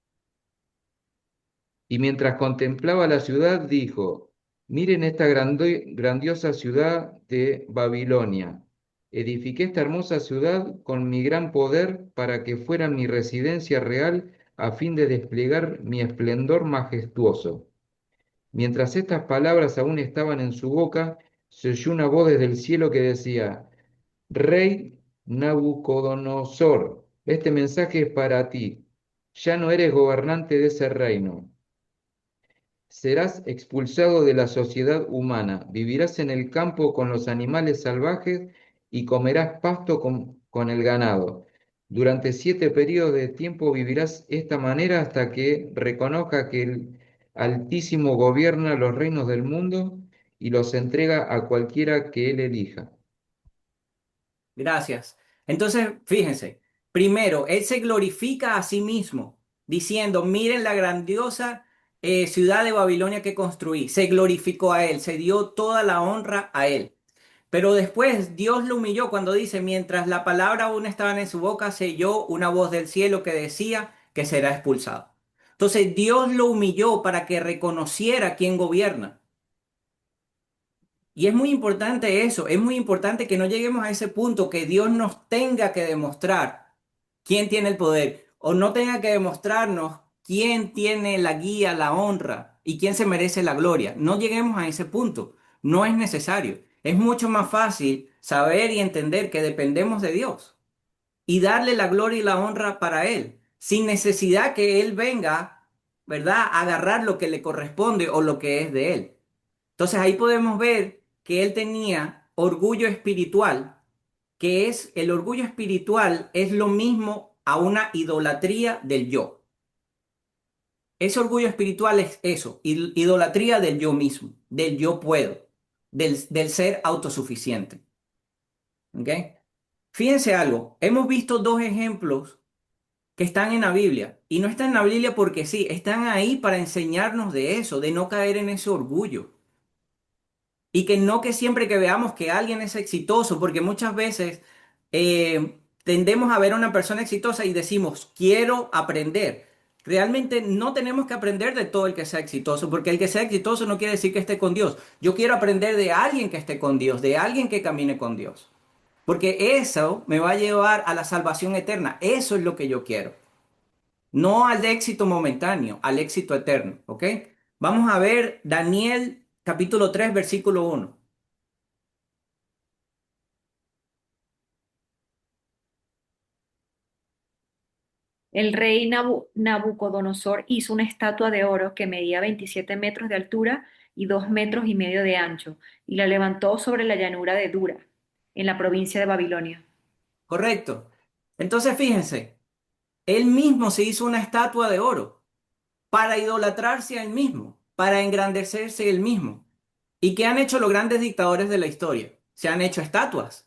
Y mientras contemplaba la ciudad, dijo, miren esta grandiosa ciudad de Babilonia. Edifiqué esta hermosa ciudad con mi gran poder para que fuera mi residencia real a fin de desplegar mi esplendor majestuoso. Mientras estas palabras aún estaban en su boca, se oyó una voz desde el cielo que decía, Rey Nabucodonosor, este mensaje es para ti. Ya no eres gobernante de ese reino. Serás expulsado de la sociedad humana, vivirás en el campo con los animales salvajes y comerás pasto con el ganado. Durante 7 periodos de tiempo vivirás esta manera hasta que reconozca que el Altísimo gobierna los reinos del mundo y los entrega a cualquiera que él elija. Gracias. Entonces, fíjense, primero, él se glorifica a sí mismo, diciendo, miren la grandiosa ciudad de Babilonia que construí. Se glorificó a él, se dio toda la honra a él. Pero después Dios lo humilló cuando dice, mientras la palabra aún estaba en su boca, se oyó una voz del cielo que decía que será expulsado. Entonces Dios lo humilló para que reconociera quién gobierna. Y es muy importante eso, es muy importante que no lleguemos a ese punto que Dios nos tenga que demostrar quién tiene el poder o no tenga que demostrarnos quién tiene la guía, la honra y quién se merece la gloria. No lleguemos a ese punto, no es necesario. Es mucho más fácil saber y entender que dependemos de Dios y darle la gloria y la honra para Él, sin necesidad que Él venga, ¿verdad?, a agarrar lo que le corresponde o lo que es de Él. Entonces ahí podemos ver que él tenía orgullo espiritual, que es el orgullo espiritual es lo mismo a una idolatría del yo. Ese orgullo espiritual es eso, idolatría del yo mismo, del yo puedo, del ser autosuficiente. ¿Ok? Fíjense algo, hemos visto dos ejemplos que están en la Biblia. Y no están en la Biblia porque sí, están ahí para enseñarnos de eso, de no caer en ese orgullo. Y que no que siempre que veamos que alguien es exitoso, porque muchas veces tendemos a ver a una persona exitosa y decimos, quiero aprender. Realmente no tenemos que aprender de todo el que sea exitoso, porque el que sea exitoso no quiere decir que esté con Dios. Yo quiero aprender de alguien que esté con Dios, de alguien que camine con Dios. Porque eso me va a llevar a la salvación eterna. Eso es lo que yo quiero. No al éxito momentáneo, al éxito eterno. ¿Ok? Vamos a ver Daniel capítulo 3 versículo 1. El rey Nabucodonosor hizo una estatua de oro que medía 27 metros de altura y 2 metros y medio de ancho, y la levantó sobre la llanura de Dura, en la provincia de Babilonia. Correcto. Entonces fíjense, él mismo se hizo una estatua de oro para idolatrarse a él mismo, para engrandecerse él mismo. ¿Y qué han hecho los grandes dictadores de la historia? Se han hecho estatuas,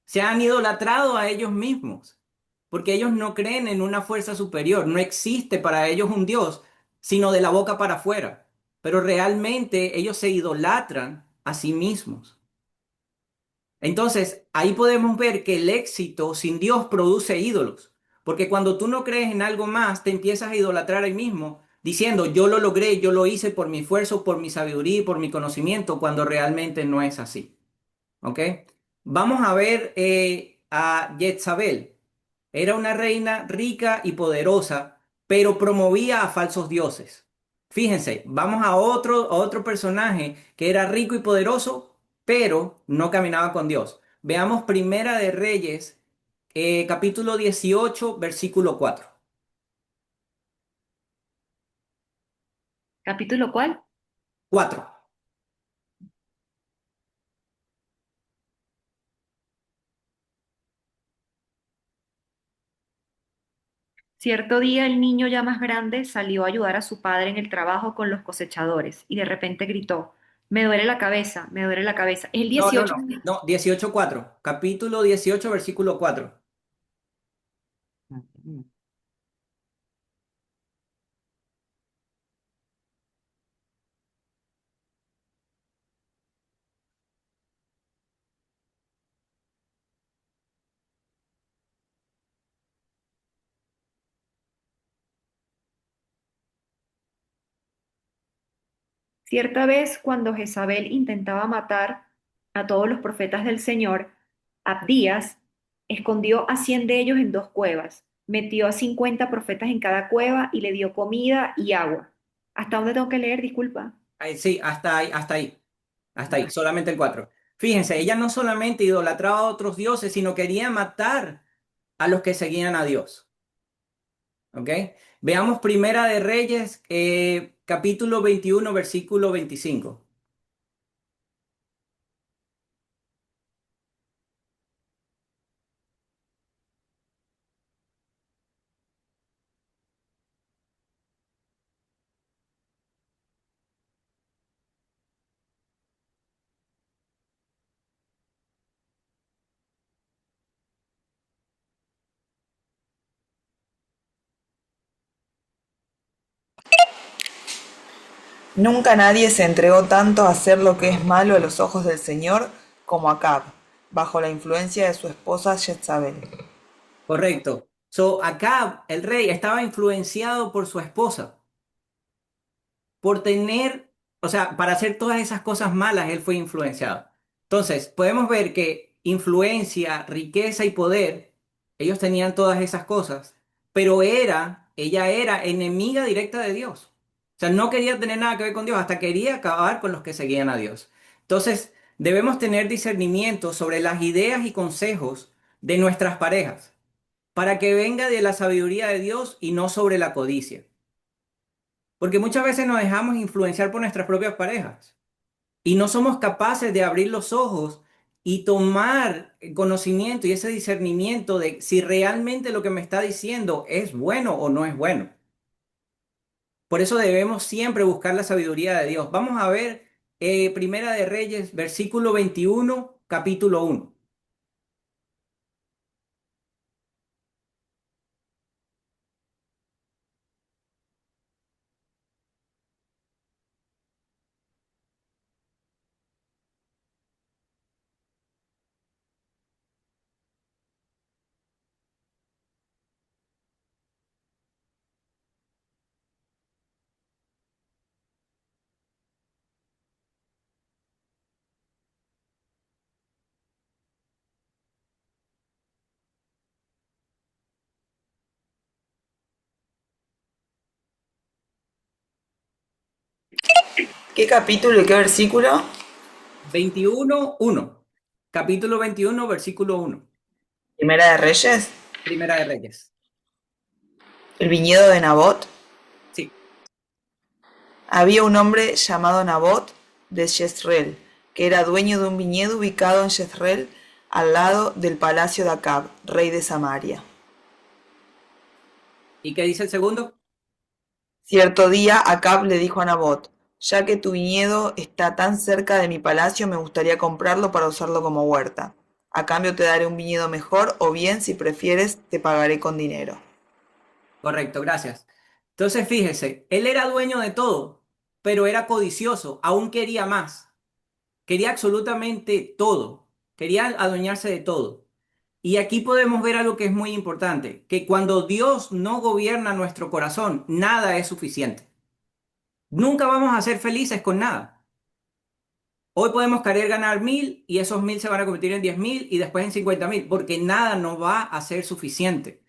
se han idolatrado a ellos mismos, porque ellos no creen en una fuerza superior, no existe para ellos un Dios, sino de la boca para afuera. Pero realmente ellos se idolatran a sí mismos. Entonces, ahí podemos ver que el éxito sin Dios produce ídolos, porque cuando tú no crees en algo más, te empiezas a idolatrar ahí mismo, diciendo, yo lo logré, yo lo hice por mi esfuerzo, por mi sabiduría y por mi conocimiento, cuando realmente no es así. ¿Ok? Vamos a ver a Jezabel. Era una reina rica y poderosa, pero promovía a falsos dioses. Fíjense, vamos a otro personaje que era rico y poderoso, pero no caminaba con Dios. Veamos Primera de Reyes, capítulo 18, versículo 4. ¿Capítulo cuál? 4. Cierto día el niño ya más grande salió a ayudar a su padre en el trabajo con los cosechadores y de repente gritó, me duele la cabeza, me duele la cabeza. El No, no, 18. no, no, 18:4. Capítulo 18, versículo 4. Cierta vez, cuando Jezabel intentaba matar a todos los profetas del Señor, Abdías escondió a 100 de ellos en 2 cuevas, metió a 50 profetas en cada cueva y le dio comida y agua. ¿Hasta dónde tengo que leer? Disculpa. Sí, hasta ahí, hasta ahí. Hasta ahí, solamente el 4. Fíjense, ella no solamente idolatraba a otros dioses, sino quería matar a los que seguían a Dios. ¿Ok? Veamos Primera de Reyes, capítulo 21, versículo 25. Nunca nadie se entregó tanto a hacer lo que es malo a los ojos del Señor como Acab, bajo la influencia de su esposa Jezabel. Correcto. So, acá el rey estaba influenciado por su esposa, por tener, o sea, para hacer todas esas cosas malas, él fue influenciado. Entonces, podemos ver que influencia, riqueza y poder, ellos tenían todas esas cosas, pero ella era enemiga directa de Dios. O sea, no quería tener nada que ver con Dios, hasta quería acabar con los que seguían a Dios. Entonces, debemos tener discernimiento sobre las ideas y consejos de nuestras parejas, para que venga de la sabiduría de Dios y no sobre la codicia. Porque muchas veces nos dejamos influenciar por nuestras propias parejas y no somos capaces de abrir los ojos y tomar conocimiento y ese discernimiento de si realmente lo que me está diciendo es bueno o no es bueno. Por eso debemos siempre buscar la sabiduría de Dios. Vamos a ver Primera de Reyes, versículo 21, capítulo 1. ¿Qué capítulo y qué versículo? 21:1. Capítulo 21, versículo 1. Primera de Reyes. Primera de Reyes. El viñedo de Nabot. Sí, Había un hombre llamado Nabot de Jezreel, que era dueño de un viñedo ubicado en Jezreel, al lado del palacio de Acab, rey de Samaria. ¿y qué dice el segundo? Cierto día Acab le dijo a Nabot: ya que tu viñedo está tan cerca de mi palacio, me gustaría comprarlo para usarlo como huerta. A cambio te daré un viñedo mejor, o bien, si prefieres, te pagaré con dinero. Correcto, gracias. Entonces, fíjese, él era dueño de todo, pero era codicioso, aún quería más. Quería absolutamente todo, quería adueñarse de todo. Y aquí podemos ver algo que es muy importante, que cuando Dios no gobierna nuestro corazón, nada es suficiente. Nunca vamos a ser felices con nada. Hoy podemos querer ganar 1.000 y esos 1.000 se van a convertir en 10.000 y después en 50.000, porque nada nos va a ser suficiente.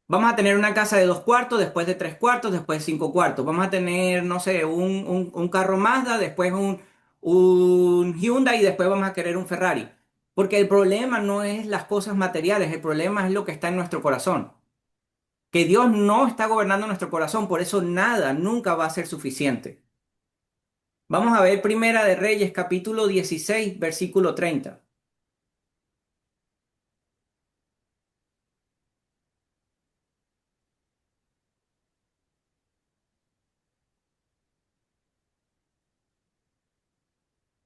Vamos a tener una casa de 2 cuartos, después de 3 cuartos, después de 5 cuartos. Vamos a tener, no sé, un carro Mazda, después un Hyundai y después vamos a querer un Ferrari. Porque el problema no es las cosas materiales, el problema es lo que está en nuestro corazón. Que Dios no está gobernando nuestro corazón, por eso nada, nunca va a ser suficiente. Vamos a ver Primera de Reyes, capítulo 16, versículo 30.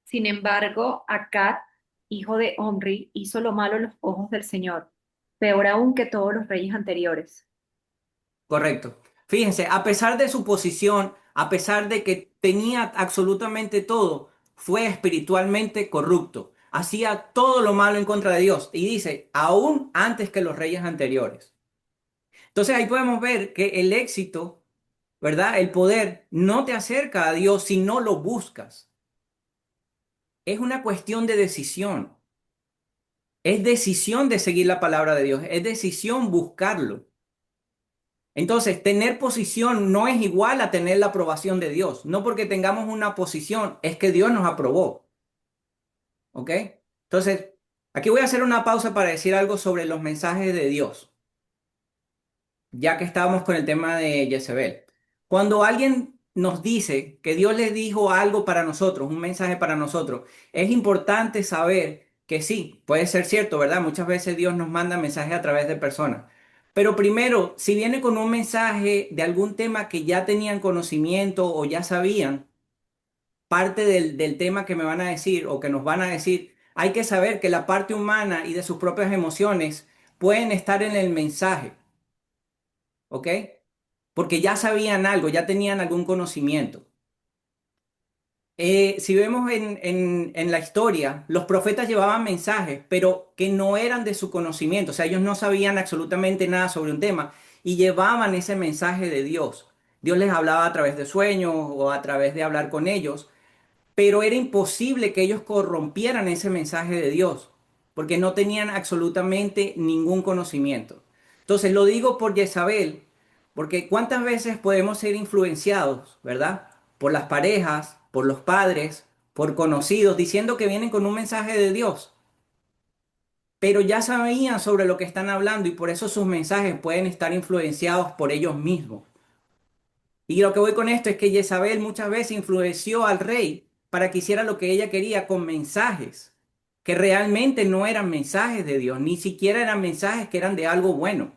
Sin embargo, Acad, hijo de Omri, hizo lo malo en los ojos del Señor, peor aún que todos los reyes anteriores. Correcto. Fíjense, a pesar de su posición, a pesar de que tenía absolutamente todo, fue espiritualmente corrupto. Hacía todo lo malo en contra de Dios. Y dice, aún antes que los reyes anteriores. Entonces ahí podemos ver que el éxito, ¿verdad? El poder no te acerca a Dios si no lo buscas. Es una cuestión de decisión. Es decisión de seguir la palabra de Dios. Es decisión buscarlo. Entonces, tener posición no es igual a tener la aprobación de Dios. No porque tengamos una posición, es que Dios nos aprobó. ¿Ok? Entonces, aquí voy a hacer una pausa para decir algo sobre los mensajes de Dios, ya que estábamos con el tema de Jezebel. Cuando alguien nos dice que Dios le dijo algo para nosotros, un mensaje para nosotros, es importante saber que sí, puede ser cierto, ¿verdad? Muchas veces Dios nos manda mensajes a través de personas. Pero primero, si viene con un mensaje de algún tema que ya tenían conocimiento o ya sabían, parte del tema que me van a decir o que nos van a decir, hay que saber que la parte humana y de sus propias emociones pueden estar en el mensaje. ¿Ok? Porque ya sabían algo, ya tenían algún conocimiento. Si vemos en la historia, los profetas llevaban mensajes, pero que no eran de su conocimiento, o sea, ellos no sabían absolutamente nada sobre un tema y llevaban ese mensaje de Dios. Dios les hablaba a través de sueños o a través de hablar con ellos, pero era imposible que ellos corrompieran ese mensaje de Dios, porque no tenían absolutamente ningún conocimiento. Entonces lo digo por Jezabel, porque cuántas veces podemos ser influenciados, ¿verdad? Por las parejas, por los padres, por conocidos, diciendo que vienen con un mensaje de Dios, pero ya sabían sobre lo que están hablando y por eso sus mensajes pueden estar influenciados por ellos mismos. Y lo que voy con esto es que Jezabel muchas veces influenció al rey para que hiciera lo que ella quería con mensajes que realmente no eran mensajes de Dios, ni siquiera eran mensajes que eran de algo bueno.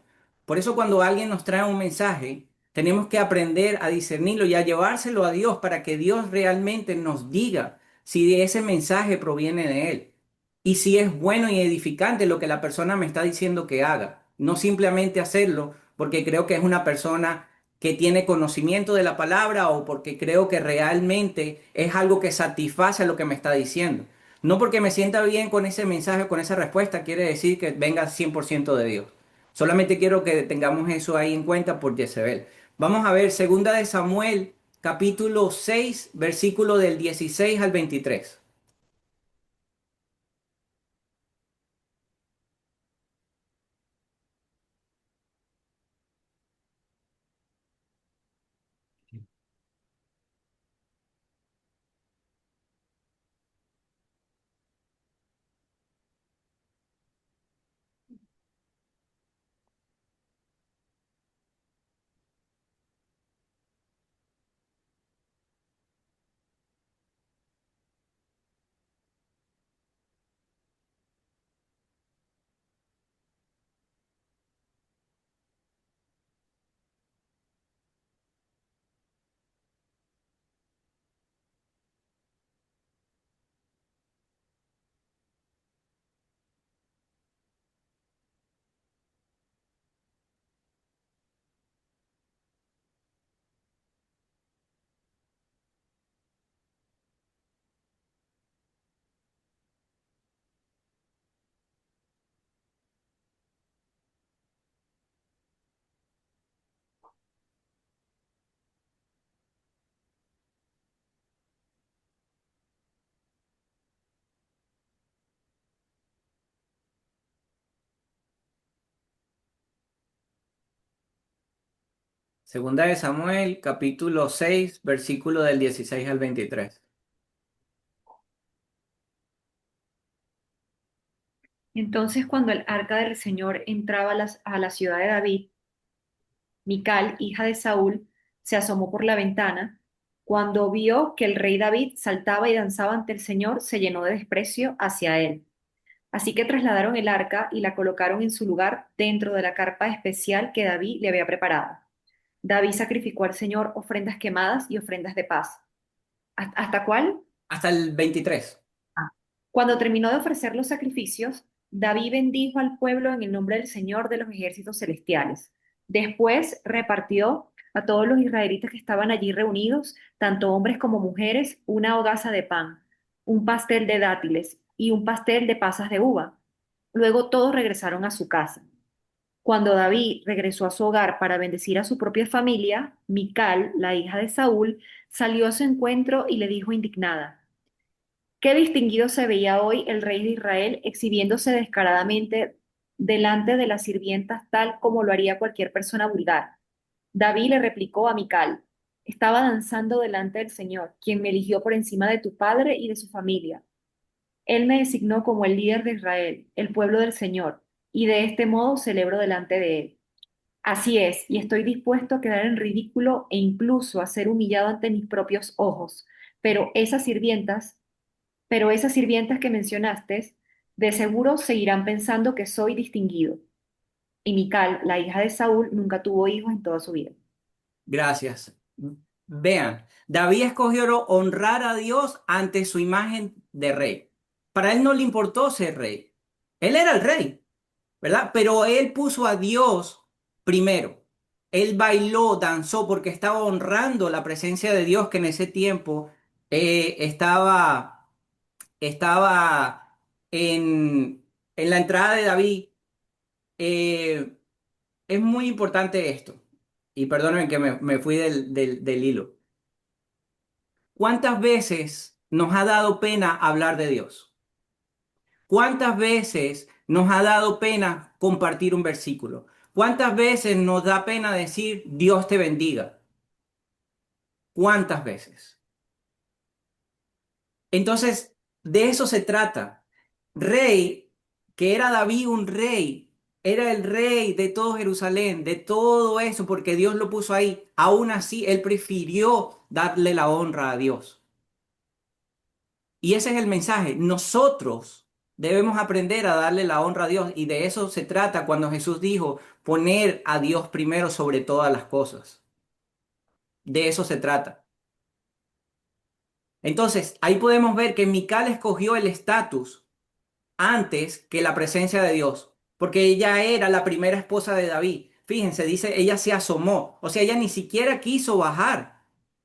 Por eso cuando alguien nos trae un mensaje, tenemos que aprender a discernirlo y a llevárselo a Dios para que Dios realmente nos diga si ese mensaje proviene de Él y si es bueno y edificante lo que la persona me está diciendo que haga. No simplemente hacerlo porque creo que es una persona que tiene conocimiento de la palabra o porque creo que realmente es algo que satisface lo que me está diciendo. No porque me sienta bien con ese mensaje, con esa respuesta, quiere decir que venga 100% de Dios. Solamente quiero que tengamos eso ahí en cuenta por Jezebel. Vamos a ver, segunda de Samuel, capítulo 6, versículo del 16 al 23. Segunda de Samuel, capítulo 6, versículo del 16 al 23. Entonces, cuando el arca del Señor entraba a la ciudad de David, Mical, hija de Saúl, se asomó por la ventana. Cuando vio que el rey David saltaba y danzaba ante el Señor, se llenó de desprecio hacia él. Así que trasladaron el arca y la colocaron en su lugar dentro de la carpa especial que David le había preparado. David sacrificó al Señor ofrendas quemadas y ofrendas de paz. ¿Hasta cuál? Hasta el 23. Cuando terminó de ofrecer los sacrificios, David bendijo al pueblo en el nombre del Señor de los ejércitos celestiales. Después repartió a todos los israelitas que estaban allí reunidos, tanto hombres como mujeres, una hogaza de pan, un pastel de dátiles y un pastel de pasas de uva. Luego todos regresaron a su casa. Cuando David regresó a su hogar para bendecir a su propia familia, Mical, la hija de Saúl, salió a su encuentro y le dijo indignada: Qué distinguido se veía hoy el rey de Israel exhibiéndose descaradamente delante de las sirvientas tal como lo haría cualquier persona vulgar. David le replicó a Mical: Estaba danzando delante del Señor, quien me eligió por encima de tu padre y de su familia. Él me designó como el líder de Israel, el pueblo del Señor, y de este modo celebro delante de él. Así es, y estoy dispuesto a quedar en ridículo e incluso a ser humillado ante mis propios ojos. Pero esas sirvientas pero esas sirvientas que mencionaste, de seguro seguirán pensando que soy distinguido. Y Mical, la hija de Saúl, nunca tuvo hijos en toda su vida. Gracias. Vean, David escogió honrar a Dios ante su imagen de rey. Para él no le importó ser rey. Él era el rey, ¿verdad? Pero él puso a Dios primero. Él bailó, danzó, porque estaba honrando la presencia de Dios que en ese tiempo estaba en la entrada de David. Eh, es muy importante esto. Y perdónenme que me fui del hilo. ¿Cuántas veces nos ha dado pena hablar de Dios? ¿Cuántas veces nos ha dado pena compartir un versículo? ¿Cuántas veces nos da pena decir Dios te bendiga? ¿Cuántas veces? Entonces, de eso se trata. Rey, que era David un rey, era el rey de todo Jerusalén, de todo eso, porque Dios lo puso ahí. Aún así, él prefirió darle la honra a Dios. Y ese es el mensaje. Nosotros debemos aprender a darle la honra a Dios. Y de eso se trata cuando Jesús dijo poner a Dios primero sobre todas las cosas. De eso se trata. Entonces, ahí podemos ver que Mical escogió el estatus antes que la presencia de Dios, porque ella era la primera esposa de David. Fíjense, dice, ella se asomó, o sea, ella ni siquiera quiso bajar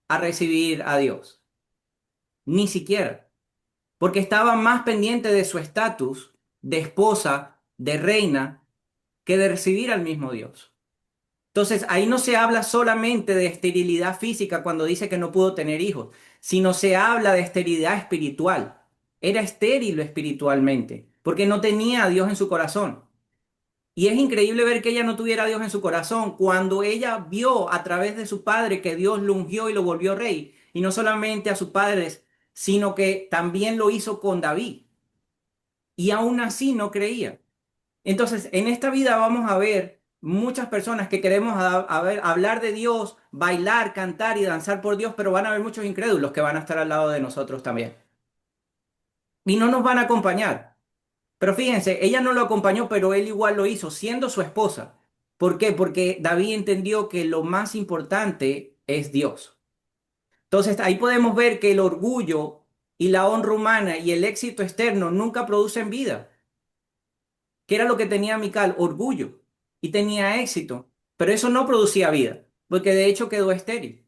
a recibir a Dios, ni siquiera, porque estaba más pendiente de su estatus de esposa, de reina, que de recibir al mismo Dios. Entonces, ahí no se habla solamente de esterilidad física cuando dice que no pudo tener hijos, sino se habla de esterilidad espiritual. Era estéril espiritualmente, porque no tenía a Dios en su corazón. Y es increíble ver que ella no tuviera a Dios en su corazón cuando ella vio a través de su padre que Dios lo ungió y lo volvió rey. Y no solamente a sus padres, sino que también lo hizo con David. Y aún así no creía. Entonces, en esta vida vamos a ver muchas personas que queremos hablar de Dios, bailar, cantar y danzar por Dios, pero van a haber muchos incrédulos que van a estar al lado de nosotros también. Y no nos van a acompañar. Pero fíjense, ella no lo acompañó, pero él igual lo hizo, siendo su esposa. ¿Por qué? Porque David entendió que lo más importante es Dios. Entonces, ahí podemos ver que el orgullo y la honra humana y el éxito externo nunca producen vida. ¿Qué era lo que tenía Mical? Orgullo. Y tenía éxito. Pero eso no producía vida, porque de hecho quedó estéril.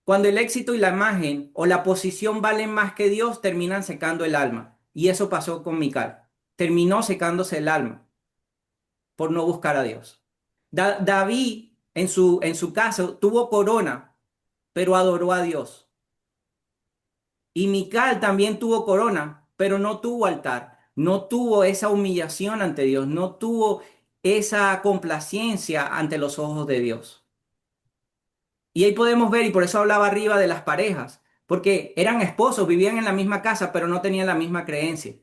Cuando el éxito y la imagen o la posición valen más que Dios, terminan secando el alma. Y eso pasó con Mical. Terminó secándose el alma por no buscar a Dios. David, en su caso, tuvo corona, pero adoró a Dios. Y Mical también tuvo corona, pero no tuvo altar, no tuvo esa humillación ante Dios, no tuvo esa complacencia ante los ojos de Dios. Y ahí podemos ver, y por eso hablaba arriba de las parejas, porque eran esposos, vivían en la misma casa, pero no tenían la misma creencia.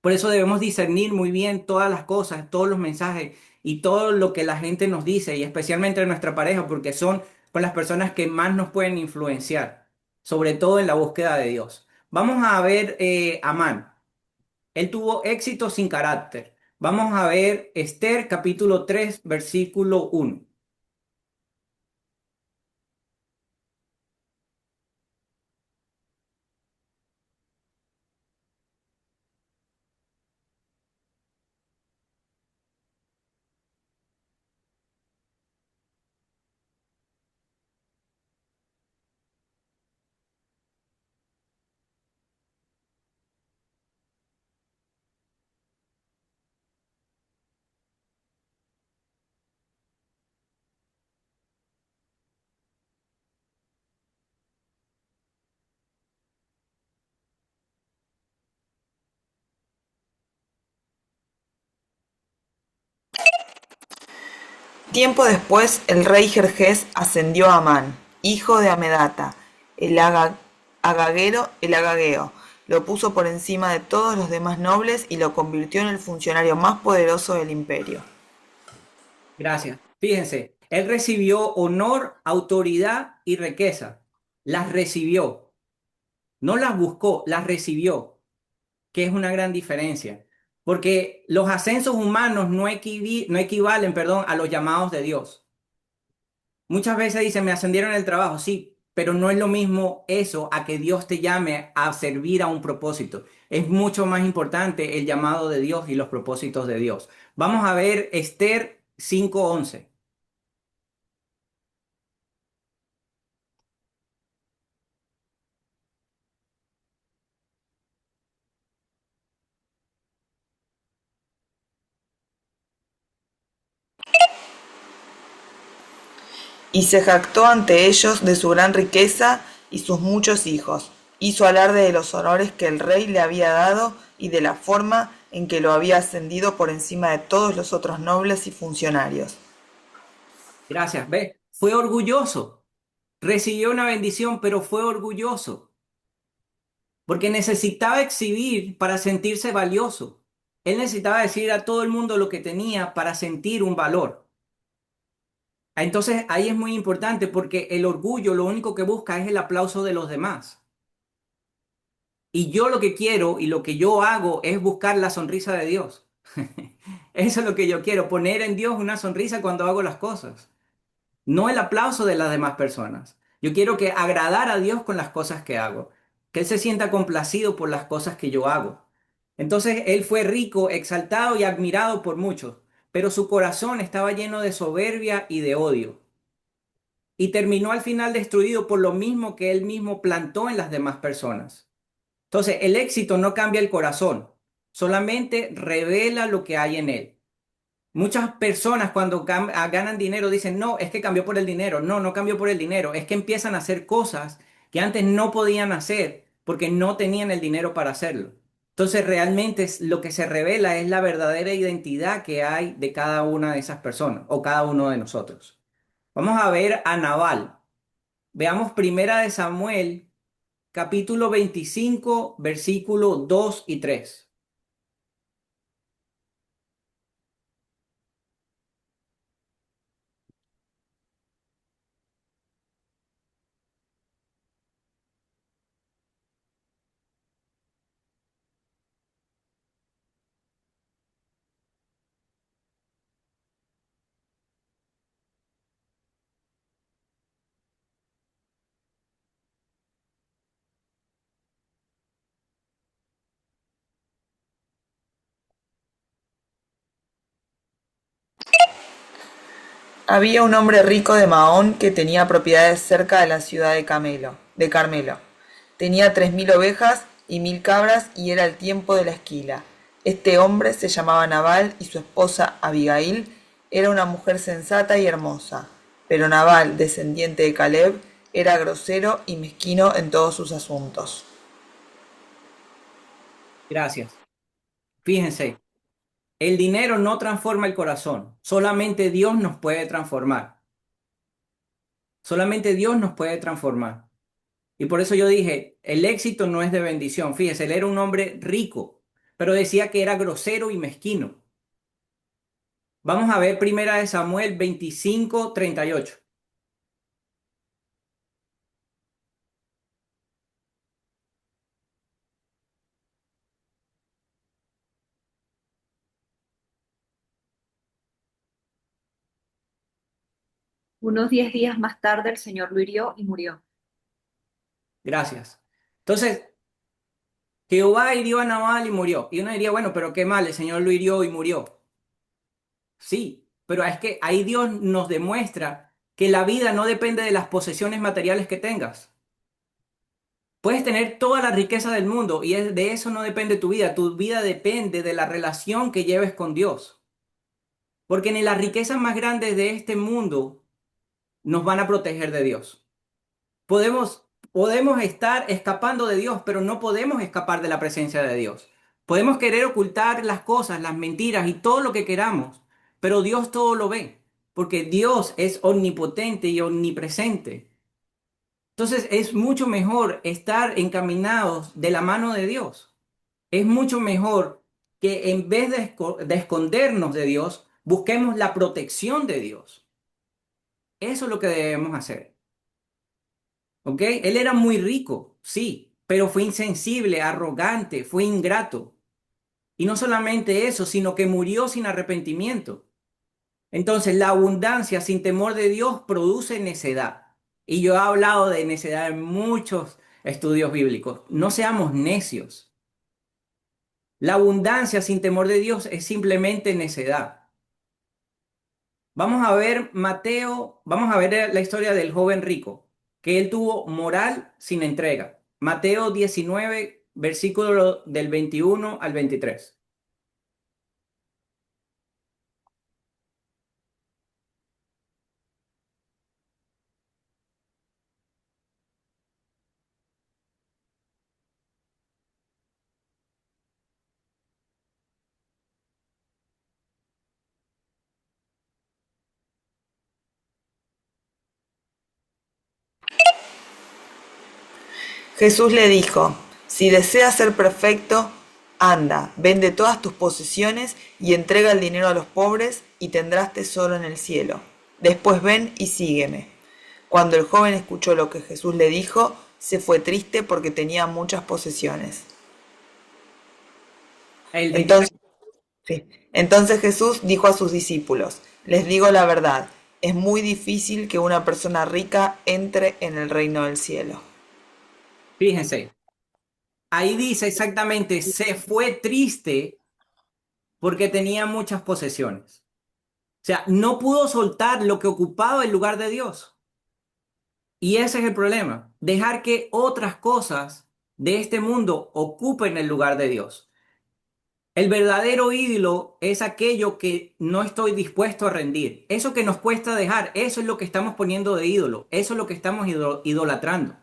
Por eso debemos discernir muy bien todas las cosas, todos los mensajes y todo lo que la gente nos dice, y especialmente de nuestra pareja, porque son con las personas que más nos pueden influenciar, sobre todo en la búsqueda de Dios. Vamos a ver Amán. Él tuvo éxito sin carácter. Vamos a ver Esther capítulo 3 versículo 1. Tiempo después el rey Jerjes ascendió a Amán, hijo de Amedata, el agageo, lo puso por encima de todos los demás nobles y lo convirtió en el funcionario más poderoso del imperio. Gracias. Fíjense, él recibió honor, autoridad y riqueza. Las recibió. No las buscó, las recibió, que es una gran diferencia. Porque los ascensos humanos no equivalen, perdón, a los llamados de Dios. Muchas veces dicen, me ascendieron en el trabajo, sí, pero no es lo mismo eso a que Dios te llame a servir a un propósito. Es mucho más importante el llamado de Dios y los propósitos de Dios. Vamos a ver Esther 5:11. Y se jactó ante ellos de su gran riqueza y sus muchos hijos. Hizo alarde de los honores que el rey le había dado y de la forma en que lo había ascendido por encima de todos los otros nobles y funcionarios. Gracias, ve. Fue orgulloso. Recibió una bendición, pero fue orgulloso. Porque necesitaba exhibir para sentirse valioso. Él necesitaba decir a todo el mundo lo que tenía para sentir un valor. Entonces ahí es muy importante porque el orgullo lo único que busca es el aplauso de los demás. Y yo lo que quiero y lo que yo hago es buscar la sonrisa de Dios. Eso es lo que yo quiero, poner en Dios una sonrisa cuando hago las cosas, no el aplauso de las demás personas. Yo quiero que agradar a Dios con las cosas que hago, que Él se sienta complacido por las cosas que yo hago. Entonces Él fue rico, exaltado y admirado por muchos, pero su corazón estaba lleno de soberbia y de odio. Y terminó al final destruido por lo mismo que Él mismo plantó en las demás personas. Entonces, el éxito no cambia el corazón, solamente revela lo que hay en él. Muchas personas cuando ganan dinero dicen, no, es que cambió por el dinero. No, no cambió por el dinero. Es que empiezan a hacer cosas que antes no podían hacer porque no tenían el dinero para hacerlo. Entonces, realmente lo que se revela es la verdadera identidad que hay de cada una de esas personas o cada uno de nosotros. Vamos a ver a Nabal. Veamos Primera de Samuel capítulo 25, versículo 2 y 3. Había un hombre rico de Mahón que tenía propiedades cerca de la ciudad de Carmelo. Tenía 3000 ovejas y 1000 cabras y era el tiempo de la esquila. Este hombre se llamaba Nabal y su esposa Abigail era una mujer sensata y hermosa. Pero Nabal, descendiente de Caleb, era grosero y mezquino en todos sus asuntos. Gracias. Fíjense, el dinero no transforma el corazón, solamente Dios nos puede transformar. Solamente Dios nos puede transformar. Y por eso yo dije, el éxito no es de bendición. Fíjese, él era un hombre rico, pero decía que era grosero y mezquino. Vamos a ver primera de Samuel 25:38. Unos 10 días más tarde el Señor lo hirió y murió. Gracias. Entonces, Jehová hirió a Nabal y murió. Y uno diría, bueno, pero qué mal, el Señor lo hirió y murió. Sí, pero es que ahí Dios nos demuestra que la vida no depende de las posesiones materiales que tengas. Puedes tener toda la riqueza del mundo y de eso no depende tu vida. Tu vida depende de la relación que lleves con Dios. Porque ni las riquezas más grandes de este mundo nos van a proteger de Dios. Podemos estar escapando de Dios, pero no podemos escapar de la presencia de Dios. Podemos querer ocultar las cosas, las mentiras y todo lo que queramos, pero Dios todo lo ve, porque Dios es omnipotente y omnipresente. Entonces es mucho mejor estar encaminados de la mano de Dios. Es mucho mejor que en vez de escondernos de Dios, busquemos la protección de Dios. Eso es lo que debemos hacer. ¿Ok? Él era muy rico, sí, pero fue insensible, arrogante, fue ingrato. Y no solamente eso, sino que murió sin arrepentimiento. Entonces, la abundancia sin temor de Dios produce necedad. Y yo he hablado de necedad en muchos estudios bíblicos. No seamos necios. La abundancia sin temor de Dios es simplemente necedad. Vamos a ver vamos a ver la historia del joven rico, que él tuvo moral sin entrega. Mateo 19, versículo del 21 al 23. Jesús le dijo, si deseas ser perfecto, anda, vende todas tus posesiones y entrega el dinero a los pobres y tendrás tesoro en el cielo. Después ven y sígueme. Cuando el joven escuchó lo que Jesús le dijo, se fue triste porque tenía muchas posesiones. El 23. Entonces, sí. Entonces Jesús dijo a sus discípulos, les digo la verdad, es muy difícil que una persona rica entre en el reino del cielo. Fíjense, ahí dice exactamente, se fue triste porque tenía muchas posesiones. O sea, no pudo soltar lo que ocupaba el lugar de Dios. Y ese es el problema, dejar que otras cosas de este mundo ocupen el lugar de Dios. El verdadero ídolo es aquello que no estoy dispuesto a rendir. Eso que nos cuesta dejar, eso es lo que estamos poniendo de ídolo. Eso es lo que estamos idolatrando.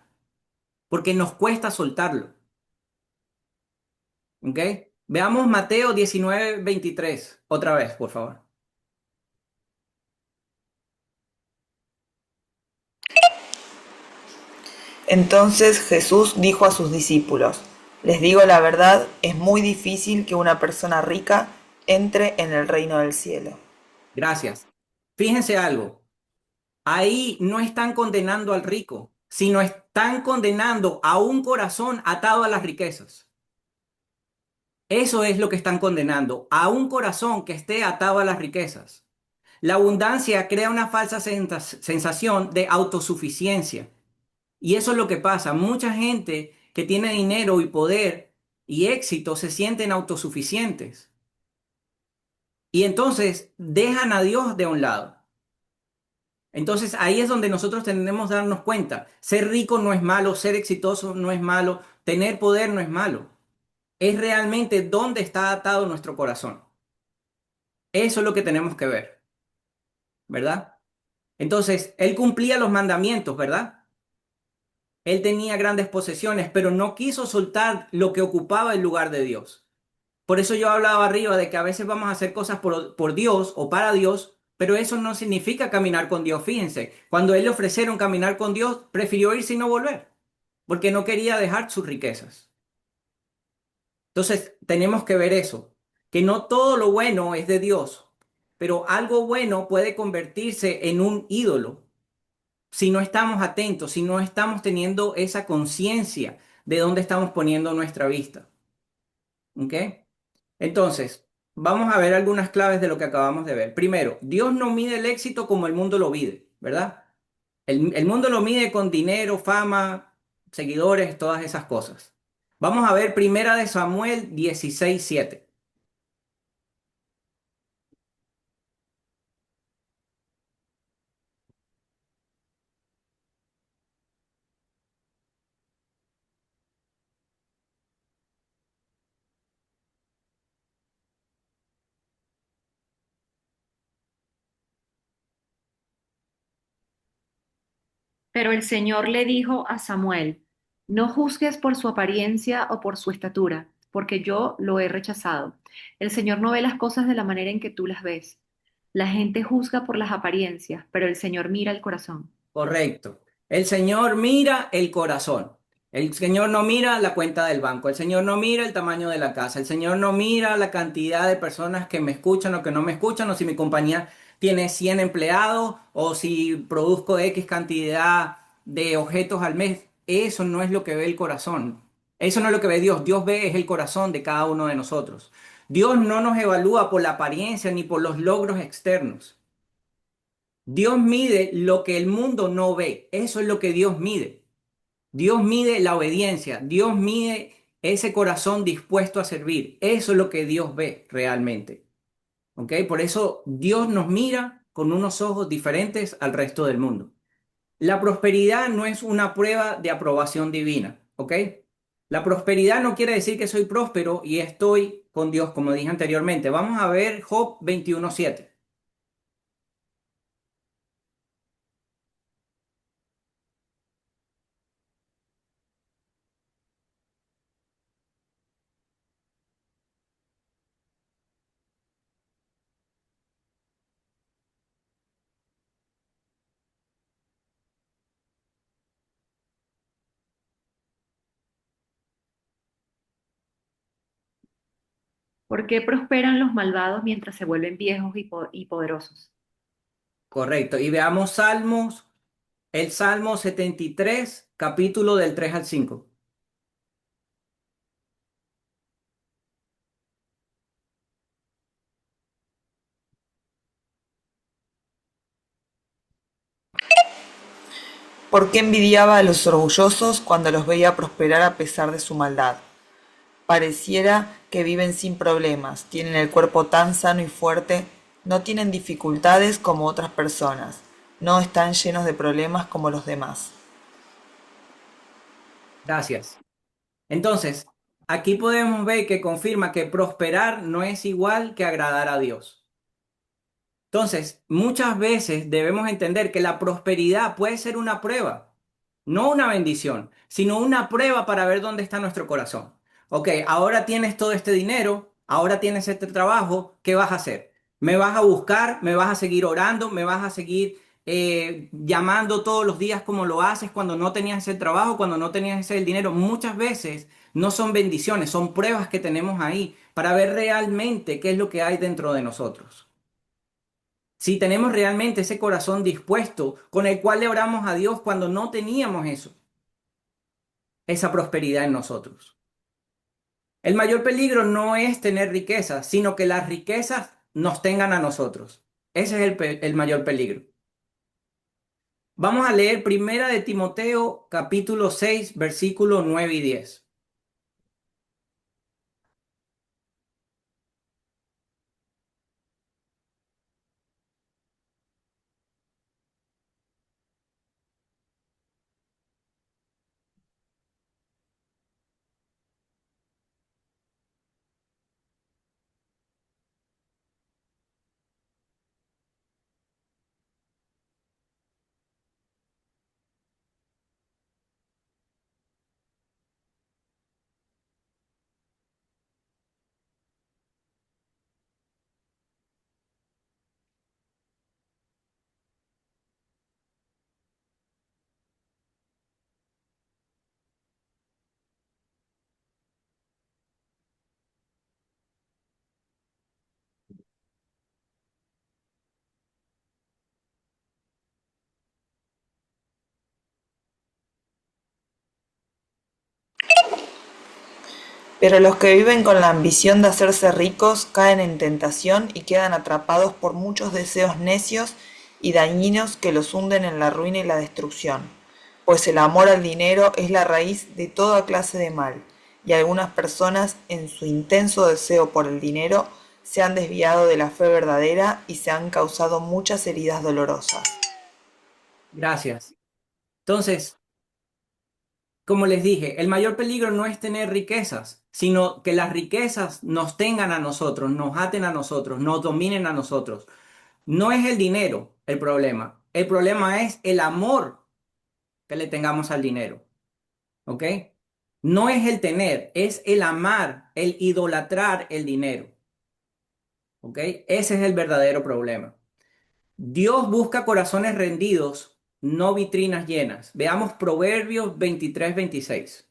Porque nos cuesta soltarlo. ¿Ok? Veamos Mateo 19:23. Otra vez, por favor. Entonces Jesús dijo a sus discípulos, les digo la verdad, es muy difícil que una persona rica entre en el reino del cielo. Gracias. Fíjense algo. Ahí no están condenando al rico, sino están condenando a un corazón atado a las riquezas. Eso es lo que están condenando, a un corazón que esté atado a las riquezas. La abundancia crea una falsa sensación de autosuficiencia. Y eso es lo que pasa. Mucha gente que tiene dinero y poder y éxito se sienten autosuficientes. Y entonces dejan a Dios de un lado. Entonces ahí es donde nosotros tenemos que darnos cuenta. Ser rico no es malo, ser exitoso no es malo, tener poder no es malo. Es realmente dónde está atado nuestro corazón. Eso es lo que tenemos que ver, ¿verdad? Entonces, él cumplía los mandamientos, ¿verdad? Él tenía grandes posesiones, pero no quiso soltar lo que ocupaba el lugar de Dios. Por eso yo hablaba arriba de que a veces vamos a hacer cosas por Dios o para Dios, Pero eso no significa caminar con Dios. Fíjense, cuando él le ofrecieron caminar con Dios, prefirió irse y no volver, porque no quería dejar sus riquezas. Entonces, tenemos que ver eso, que no todo lo bueno es de Dios, pero algo bueno puede convertirse en un ídolo si no estamos atentos, si no estamos teniendo esa conciencia de dónde estamos poniendo nuestra vista. ¿Ok? Entonces, vamos a ver algunas claves de lo que acabamos de ver. Primero, Dios no mide el éxito como el mundo lo mide, ¿verdad? El mundo lo mide con dinero, fama, seguidores, todas esas cosas. Vamos a ver Primera de Samuel 16:7. Pero el Señor le dijo a Samuel, no juzgues por su apariencia o por su estatura, porque yo lo he rechazado. El Señor no ve las cosas de la manera en que tú las ves. La gente juzga por las apariencias, pero el Señor mira el corazón. Correcto. El Señor mira el corazón. El Señor no mira la cuenta del banco. El Señor no mira el tamaño de la casa. El Señor no mira la cantidad de personas que me escuchan o que no me escuchan, o si mi compañía tiene 100 empleados, o si produzco X cantidad de objetos al mes. Eso no es lo que ve el corazón. Eso no es lo que ve Dios. Dios ve es el corazón de cada uno de nosotros. Dios no nos evalúa por la apariencia ni por los logros externos. Dios mide lo que el mundo no ve. Eso es lo que Dios mide. Dios mide la obediencia. Dios mide ese corazón dispuesto a servir. Eso es lo que Dios ve realmente. ¿Ok? Por eso Dios nos mira con unos ojos diferentes al resto del mundo. La prosperidad no es una prueba de aprobación divina. ¿Ok? La prosperidad no quiere decir que soy próspero y estoy con Dios, como dije anteriormente. Vamos a ver Job 21:7. ¿Por qué prosperan los malvados mientras se vuelven viejos y poderosos? Correcto. Y veamos el Salmo 73, capítulo del 3 al 5. ¿Por qué envidiaba a los orgullosos cuando los veía prosperar a pesar de su maldad? Pareciera que viven sin problemas, tienen el cuerpo tan sano y fuerte, no tienen dificultades como otras personas, no están llenos de problemas como los demás. Gracias. Entonces, aquí podemos ver que confirma que prosperar no es igual que agradar a Dios. Entonces, muchas veces debemos entender que la prosperidad puede ser una prueba, no una bendición, sino una prueba para ver dónde está nuestro corazón. Ok, ahora tienes todo este dinero, ahora tienes este trabajo, ¿qué vas a hacer? ¿Me vas a buscar? ¿Me vas a seguir orando? ¿Me vas a seguir llamando todos los días como lo haces cuando no tenías ese trabajo, cuando no tenías ese dinero? Muchas veces no son bendiciones, son pruebas que tenemos ahí para ver realmente qué es lo que hay dentro de nosotros. Si tenemos realmente ese corazón dispuesto con el cual le oramos a Dios cuando no teníamos eso, esa prosperidad en nosotros. El mayor peligro no es tener riquezas, sino que las riquezas nos tengan a nosotros. Ese es el mayor peligro. Vamos a leer Primera de Timoteo, capítulo 6, versículos 9 y 10. Pero los que viven con la ambición de hacerse ricos caen en tentación y quedan atrapados por muchos deseos necios y dañinos que los hunden en la ruina y la destrucción, pues el amor al dinero es la raíz de toda clase de mal, y algunas personas en su intenso deseo por el dinero se han desviado de la fe verdadera y se han causado muchas heridas dolorosas. Gracias. Entonces, como les dije, el mayor peligro no es tener riquezas, sino que las riquezas nos tengan a nosotros, nos aten a nosotros, nos dominen a nosotros. No es el dinero el problema. El problema es el amor que le tengamos al dinero. ¿Ok? No es el tener, es el amar, el idolatrar el dinero. ¿Ok? Ese es el verdadero problema. Dios busca corazones rendidos, no vitrinas llenas. Veamos Proverbios 23-26.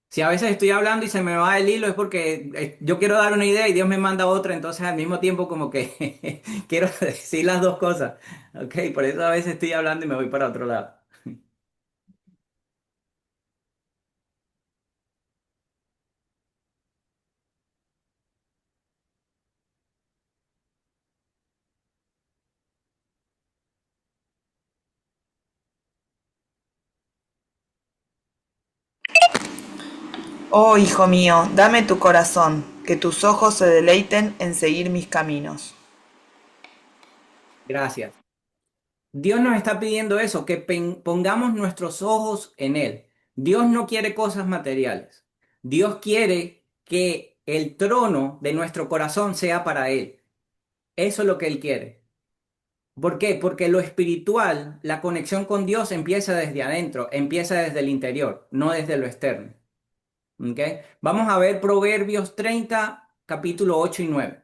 Si a veces estoy hablando y se me va el hilo es porque yo quiero dar una idea y Dios me manda otra, entonces al mismo tiempo como que quiero decir las dos cosas. Ok, por eso a veces estoy hablando y me voy para otro lado. Oh, hijo mío, dame tu corazón, que tus ojos se deleiten en seguir mis caminos. Gracias. Dios nos está pidiendo eso, que pongamos nuestros ojos en Él. Dios no quiere cosas materiales. Dios quiere que el trono de nuestro corazón sea para Él. Eso es lo que Él quiere. ¿Por qué? Porque lo espiritual, la conexión con Dios empieza desde adentro, empieza desde el interior, no desde lo externo. ¿Ok? Vamos a ver Proverbios 30, capítulo 8 y 9.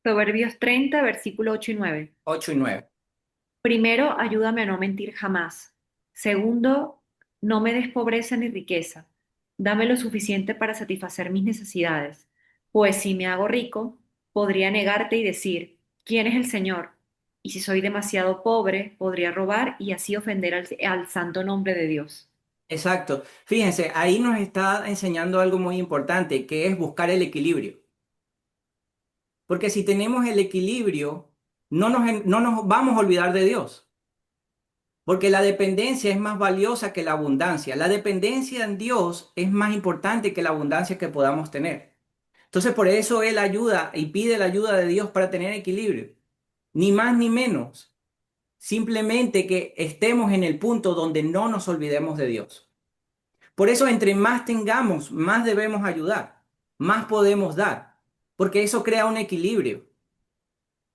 Proverbios 30, versículo 8 y 9. 8 y 9. Primero, ayúdame a no mentir jamás. Segundo, no me des pobreza ni riqueza. Dame lo suficiente para satisfacer mis necesidades. Pues si me hago rico, podría negarte y decir, ¿quién es el Señor? Y si soy demasiado pobre, podría robar y así ofender al santo nombre de Dios. Exacto. Fíjense, ahí nos está enseñando algo muy importante, que es buscar el equilibrio. Porque si tenemos el equilibrio, no nos vamos a olvidar de Dios. Porque la dependencia es más valiosa que la abundancia. La dependencia en Dios es más importante que la abundancia que podamos tener. Entonces, por eso Él ayuda y pide la ayuda de Dios para tener equilibrio. Ni más ni menos. Simplemente que estemos en el punto donde no nos olvidemos de Dios. Por eso, entre más tengamos, más debemos ayudar, más podemos dar, porque eso crea un equilibrio.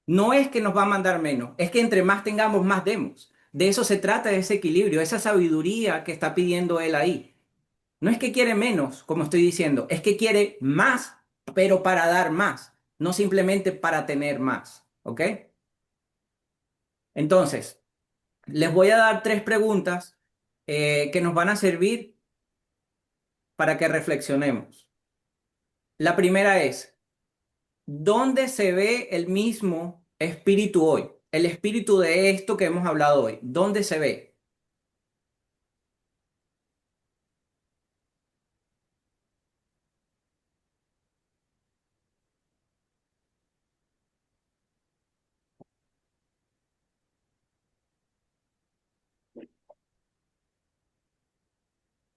No es que nos va a mandar menos, es que entre más tengamos, más demos. De eso se trata ese equilibrio, esa sabiduría que está pidiendo él ahí. No es que quiere menos, como estoy diciendo, es que quiere más, pero para dar más, no simplemente para tener más. ¿Ok? Entonces, les voy a dar tres preguntas que nos van a servir para que reflexionemos. La primera es, ¿dónde se ve el mismo espíritu hoy? El espíritu de esto que hemos hablado hoy. ¿Dónde se ve?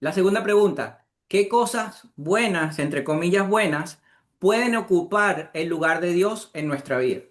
La segunda pregunta, ¿qué cosas buenas, entre comillas buenas, pueden ocupar el lugar de Dios en nuestra vida?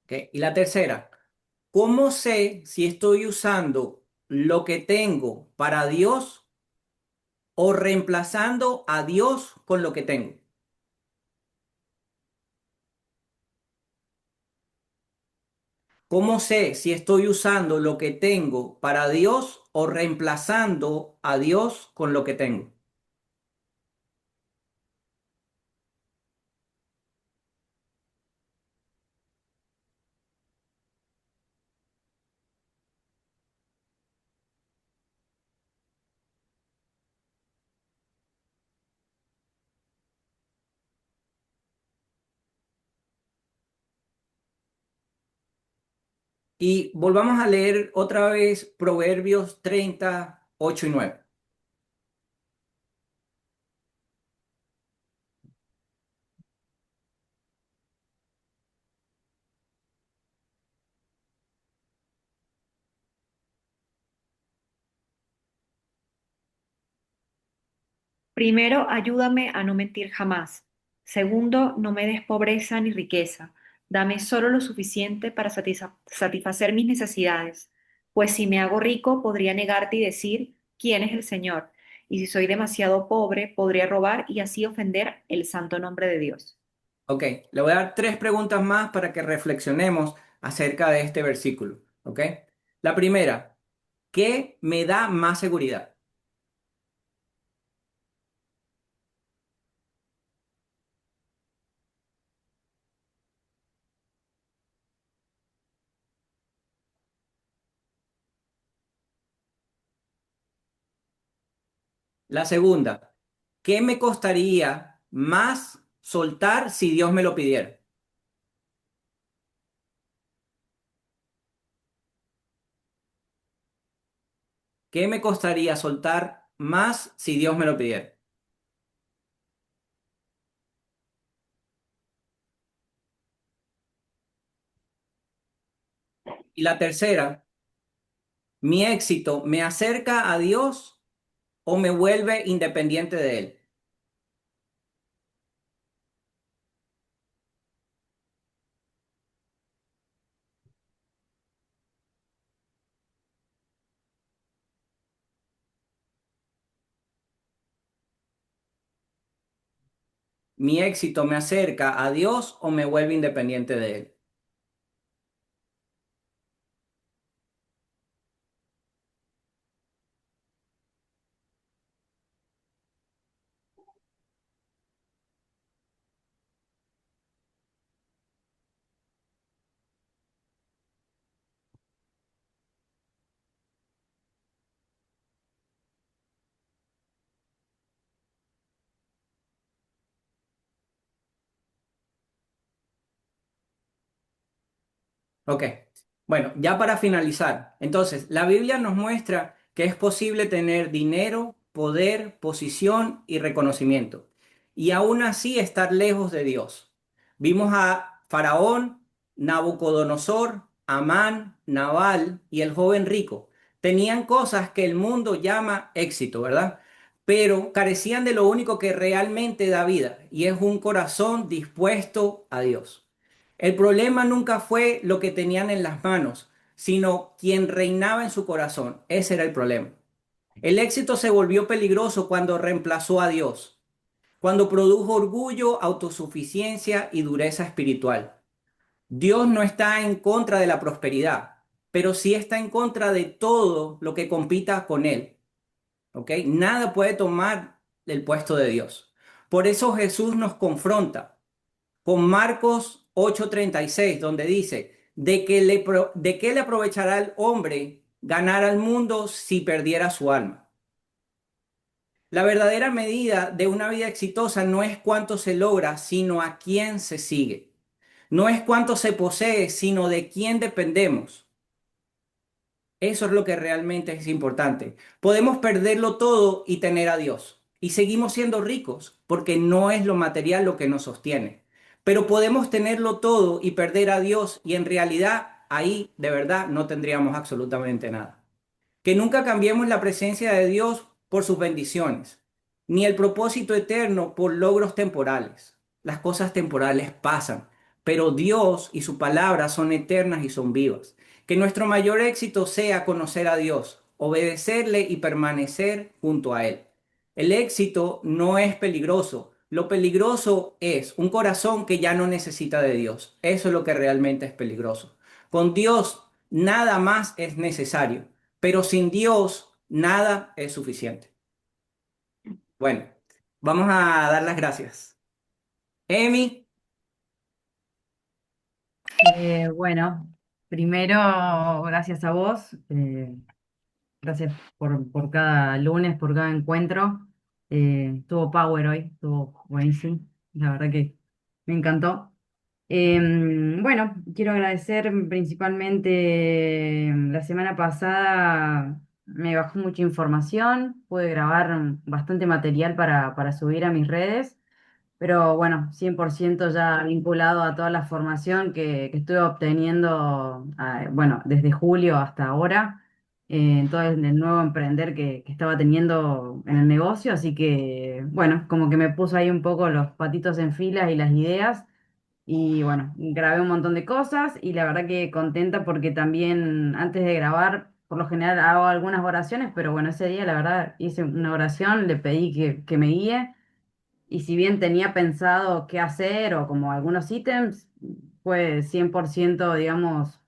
¿Ok? Y la tercera, ¿cómo sé si estoy usando lo que tengo para Dios o reemplazando a Dios con lo que tengo? ¿Cómo sé si estoy usando lo que tengo para Dios o reemplazando a Dios con lo que tengo? Y volvamos a leer otra vez Proverbios 30, 8 y 9. Primero, ayúdame a no mentir jamás. Segundo, no me des pobreza ni riqueza. Dame solo lo suficiente para satisfacer mis necesidades. Pues si me hago rico, podría negarte y decir, ¿quién es el Señor? Y si soy demasiado pobre, podría robar y así ofender el santo nombre de Dios. Ok, le voy a dar tres preguntas más para que reflexionemos acerca de este versículo. Ok, la primera, ¿qué me da más seguridad? La segunda, ¿qué me costaría más soltar si Dios me lo pidiera? ¿Qué me costaría soltar más si Dios me lo pidiera? Y la tercera, ¿mi éxito me acerca a Dios o me vuelve independiente de Él? ¿Mi éxito me acerca a Dios o me vuelve independiente de Él? Ok, bueno, ya para finalizar, entonces, la Biblia nos muestra que es posible tener dinero, poder, posición y reconocimiento, y aún así estar lejos de Dios. Vimos a Faraón, Nabucodonosor, Amán, Nabal y el joven rico. Tenían cosas que el mundo llama éxito, ¿verdad? Pero carecían de lo único que realmente da vida, y es un corazón dispuesto a Dios. El problema nunca fue lo que tenían en las manos, sino quien reinaba en su corazón. Ese era el problema. El éxito se volvió peligroso cuando reemplazó a Dios, cuando produjo orgullo, autosuficiencia y dureza espiritual. Dios no está en contra de la prosperidad, pero sí está en contra de todo lo que compita con él. ¿Ok? Nada puede tomar el puesto de Dios. Por eso Jesús nos confronta con Marcos 8:36, donde dice, ¿de qué le aprovechará al hombre ganar al mundo si perdiera su alma? La verdadera medida de una vida exitosa no es cuánto se logra, sino a quién se sigue. No es cuánto se posee, sino de quién dependemos. Eso es lo que realmente es importante. Podemos perderlo todo y tener a Dios. Y seguimos siendo ricos, porque no es lo material lo que nos sostiene. Pero podemos tenerlo todo y perder a Dios y en realidad ahí de verdad no tendríamos absolutamente nada. Que nunca cambiemos la presencia de Dios por sus bendiciones, ni el propósito eterno por logros temporales. Las cosas temporales pasan, pero Dios y su palabra son eternas y son vivas. Que nuestro mayor éxito sea conocer a Dios, obedecerle y permanecer junto a Él. El éxito no es peligroso. Lo peligroso es un corazón que ya no necesita de Dios. Eso es lo que realmente es peligroso. Con Dios nada más es necesario, pero sin Dios nada es suficiente. Bueno, vamos a dar las gracias. Emi, Bueno, primero, gracias a vos. Gracias por cada lunes, por cada encuentro. Estuvo power hoy, estuvo buenísimo. La verdad que me encantó. Bueno, quiero agradecer principalmente la semana pasada me bajó mucha información, pude grabar bastante material para subir a mis redes. Pero bueno, 100% ya vinculado a toda la formación que estuve obteniendo, bueno, desde julio hasta ahora, en todo el nuevo emprender que estaba teniendo en el negocio. Así que, bueno, como que me puso ahí un poco los patitos en fila y las ideas. Y bueno, grabé un montón de cosas y la verdad que contenta porque también antes de grabar, por lo general hago algunas oraciones, pero bueno, ese día la verdad hice una oración, le pedí que me guíe. Y si bien tenía pensado qué hacer o como algunos ítems, fue 100%, digamos,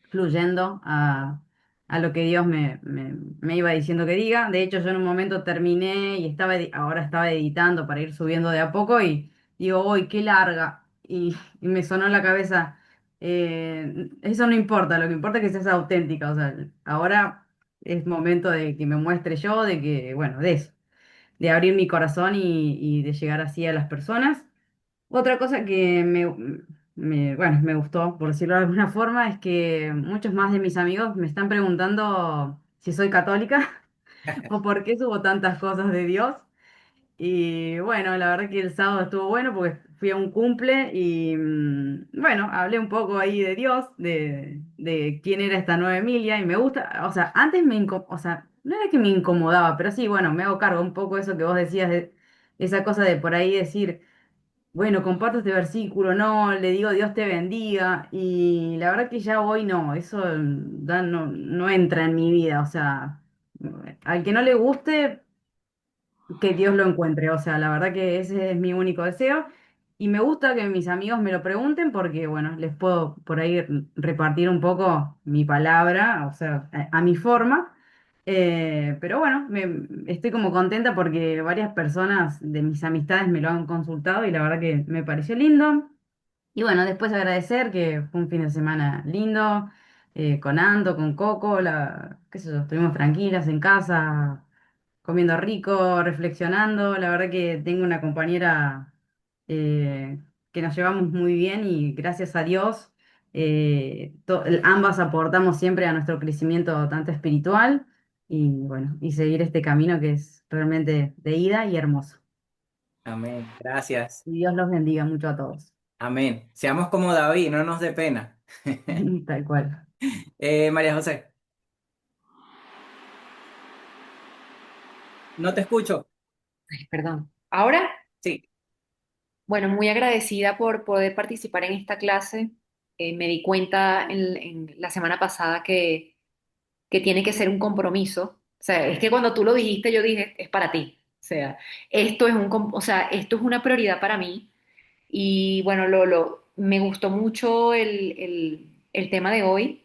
fluyendo a lo que Dios me iba diciendo que diga. De hecho, yo en un momento terminé y ahora estaba editando para ir subiendo de a poco y digo, uy, qué larga. Y me sonó en la cabeza, eso no importa, lo que importa es que seas auténtica. O sea, ahora es momento de que me muestre yo, de que, bueno, de eso, de abrir mi corazón y de llegar así a las personas. Otra cosa que bueno, me gustó, por decirlo de alguna forma, es que muchos más de mis amigos me están preguntando si soy católica o por qué subo tantas cosas de Dios. Y bueno, la verdad que el sábado estuvo bueno porque fui a un cumple y bueno, hablé un poco ahí de Dios, de quién era esta nueva Emilia y me gusta, o sea, antes o sea, no era que me incomodaba, pero sí, bueno, me hago cargo un poco de eso que vos decías, de esa cosa de por ahí decir, bueno, comparto este versículo, no, le digo Dios te bendiga y la verdad que ya hoy no, eso no entra en mi vida, o sea, al que no le guste que Dios lo encuentre. O sea, la verdad que ese es mi único deseo. Y me gusta que mis amigos me lo pregunten porque, bueno, les puedo por ahí repartir un poco mi palabra, o sea, a mi forma. Pero bueno, estoy como contenta porque varias personas de mis amistades me lo han consultado y la verdad que me pareció lindo. Y bueno, después agradecer que fue un fin de semana lindo, con Ando, con Coco, qué sé yo, estuvimos tranquilas en casa, comiendo rico, reflexionando. La verdad que tengo una compañera que nos llevamos muy bien y gracias a Dios ambas aportamos siempre a nuestro crecimiento tanto espiritual y bueno, y seguir este camino que es realmente de ida y hermoso. amén. Gracias. Y Dios los bendiga mucho a todos. Amén. Seamos como David, no nos dé pena. Tal cual. María José, no te escucho. Ay, perdón. Ahora, Sí, bueno, muy agradecida por poder participar en esta clase. Me di cuenta en la semana pasada que tiene que ser un compromiso. O sea, es que cuando tú lo dijiste, yo dije, es para ti. O sea, o sea, esto es una prioridad para mí. Y bueno, me gustó mucho el tema de hoy,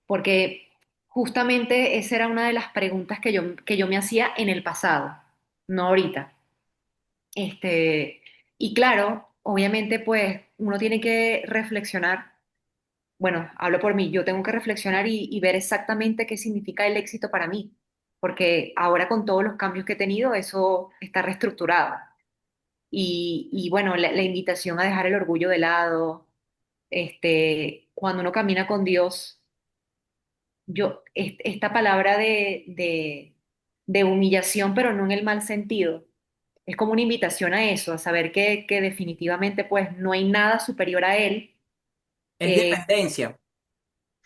porque justamente esa era una de las preguntas que yo me hacía en el pasado, no ahorita. Y claro, obviamente, pues uno tiene que reflexionar. Bueno, hablo por mí, yo tengo que reflexionar y ver exactamente qué significa el éxito para mí, porque ahora con todos los cambios que he tenido, eso está reestructurado. Y bueno, la invitación a dejar el orgullo de lado, cuando uno camina con Dios, esta palabra de humillación, pero no en el mal sentido, es como una invitación a eso, a saber que definitivamente pues no hay nada superior a Él. es eh, dependencia.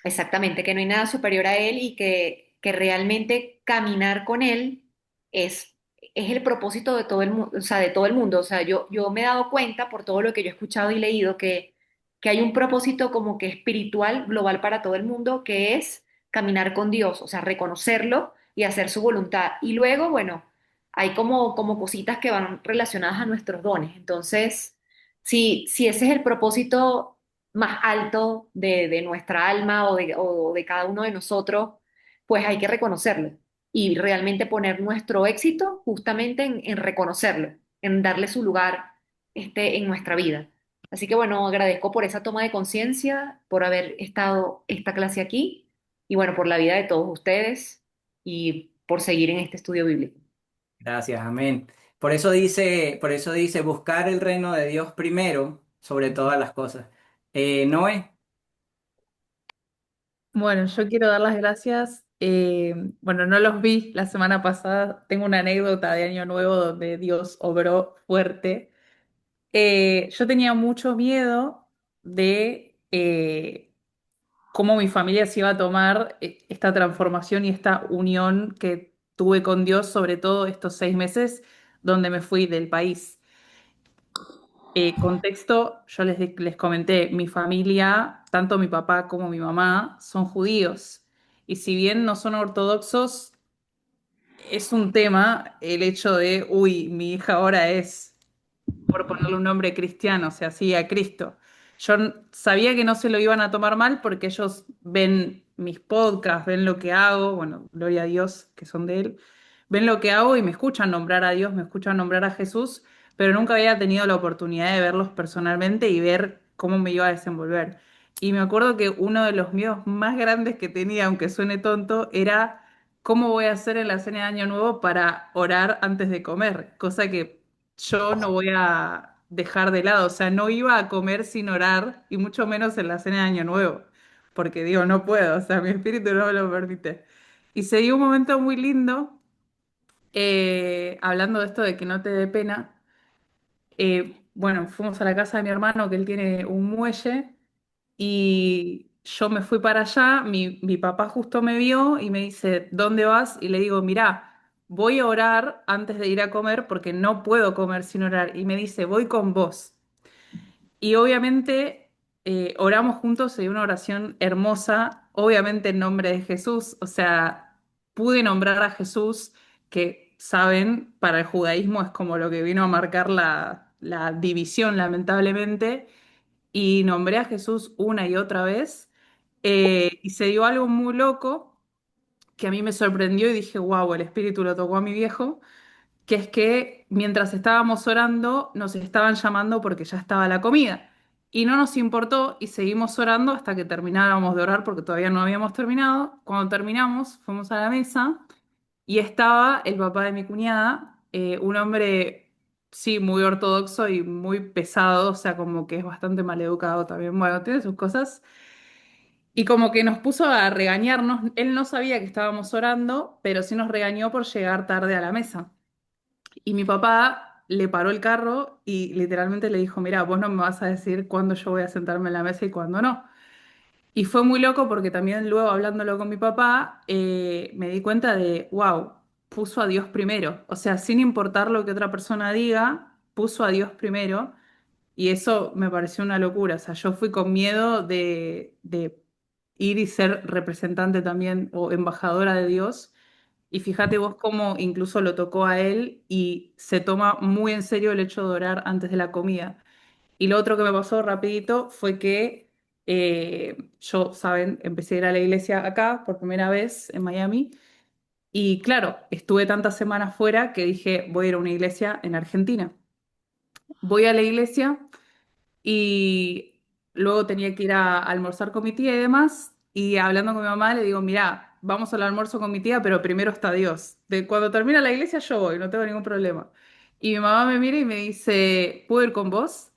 Exactamente, que no hay nada superior a él y que realmente caminar con él es, es el propósito de todo el mundo, o sea, de todo el mundo. O sea, yo me he dado cuenta por todo lo que yo he escuchado y leído que que hay un propósito como que espiritual, global para todo el mundo, que es caminar con Dios, o sea, reconocerlo y hacer su voluntad. Y luego, bueno, hay como cositas que van relacionadas a nuestros dones. Entonces, si ese es el propósito más alto de nuestra alma o de cada uno de nosotros, pues hay que reconocerlo y realmente poner nuestro éxito justamente en reconocerlo, en darle su lugar en nuestra vida. Así que bueno, agradezco por esa toma de conciencia, por haber estado esta clase aquí y bueno, por la vida de todos ustedes y por seguir en este estudio bíblico. Gracias, amén. Por eso dice buscar el reino de Dios primero sobre todas las cosas. Noé, Bueno, yo quiero dar las gracias. Bueno, no los vi la semana pasada. Tengo una anécdota de Año Nuevo donde Dios obró fuerte. Yo tenía mucho miedo de cómo mi familia se iba a tomar esta transformación y esta unión que tuve con Dios, sobre todo estos 6 meses donde me fui del país. Contexto, yo les comenté, mi familia, tanto mi papá como mi mamá, son judíos. Y si bien no son ortodoxos, es un tema el hecho de, uy, mi hija ahora es por ponerle un nombre cristiano, o sea, sigue a Cristo. Yo sabía que no se lo iban a tomar mal porque ellos ven mis podcasts, ven lo que hago, bueno, gloria a Dios que son de Él, ven lo que hago y me escuchan nombrar a Dios, me escuchan nombrar a Jesús, pero nunca había tenido la oportunidad de verlos personalmente y ver cómo me iba a desenvolver. Y me acuerdo que uno de los miedos más grandes que tenía, aunque suene tonto, era cómo voy a hacer en la cena de Año Nuevo para orar antes de comer, cosa que yo no voy a dejar de lado, o sea, no iba a comer sin orar y mucho menos en la cena de Año Nuevo, porque digo, no puedo, o sea, mi espíritu no me lo permite. Y se dio un momento muy lindo, hablando de esto de que no te dé pena. Bueno, fuimos a la casa de mi hermano, que él tiene un muelle, y yo me fui para allá, mi papá justo me vio y me dice, ¿dónde vas? Y le digo, mirá, voy a orar antes de ir a comer porque no puedo comer sin orar. Y me dice, voy con vos. Y obviamente oramos juntos, se dio una oración hermosa, obviamente en nombre de Jesús, o sea, pude nombrar a Jesús, que saben, para el judaísmo es como lo que vino a marcar la división, lamentablemente, y nombré a Jesús una y otra vez, y se dio algo muy loco que a mí me sorprendió y dije, wow, el Espíritu lo tocó a mi viejo, que es que mientras estábamos orando nos estaban llamando porque ya estaba la comida. Y no nos importó y seguimos orando hasta que termináramos de orar porque todavía no habíamos terminado. Cuando terminamos, fuimos a la mesa y estaba el papá de mi cuñada, un hombre, sí, muy ortodoxo y muy pesado, o sea, como que es bastante maleducado también. Bueno, tiene sus cosas. Y como que nos puso a regañarnos. Él no sabía que estábamos orando, pero sí nos regañó por llegar tarde a la mesa. Y mi papá le paró el carro y literalmente le dijo, mira, vos no me vas a decir cuándo yo voy a sentarme en la mesa y cuándo no. Y fue muy loco porque también luego hablándolo con mi papá, me di cuenta de, wow, puso a Dios primero. O sea, sin importar lo que otra persona diga, puso a Dios primero. Y eso me pareció una locura. O sea, yo fui con miedo de ir y ser representante también o embajadora de Dios. Y fíjate vos cómo incluso lo tocó a él y se toma muy en serio el hecho de orar antes de la comida. Y lo otro que me pasó rapidito fue que yo, saben, empecé a ir a la iglesia acá por primera vez en Miami. Y claro, estuve tantas semanas fuera que dije, voy a ir a una iglesia en Argentina. Voy a la iglesia y luego tenía que ir a almorzar con mi tía y demás. Y hablando con mi mamá le digo, mirá, vamos al almuerzo con mi tía, pero primero está Dios. De cuando termina la iglesia yo voy, no tengo ningún problema. Y mi mamá me mira y me dice, ¿puedo ir con vos?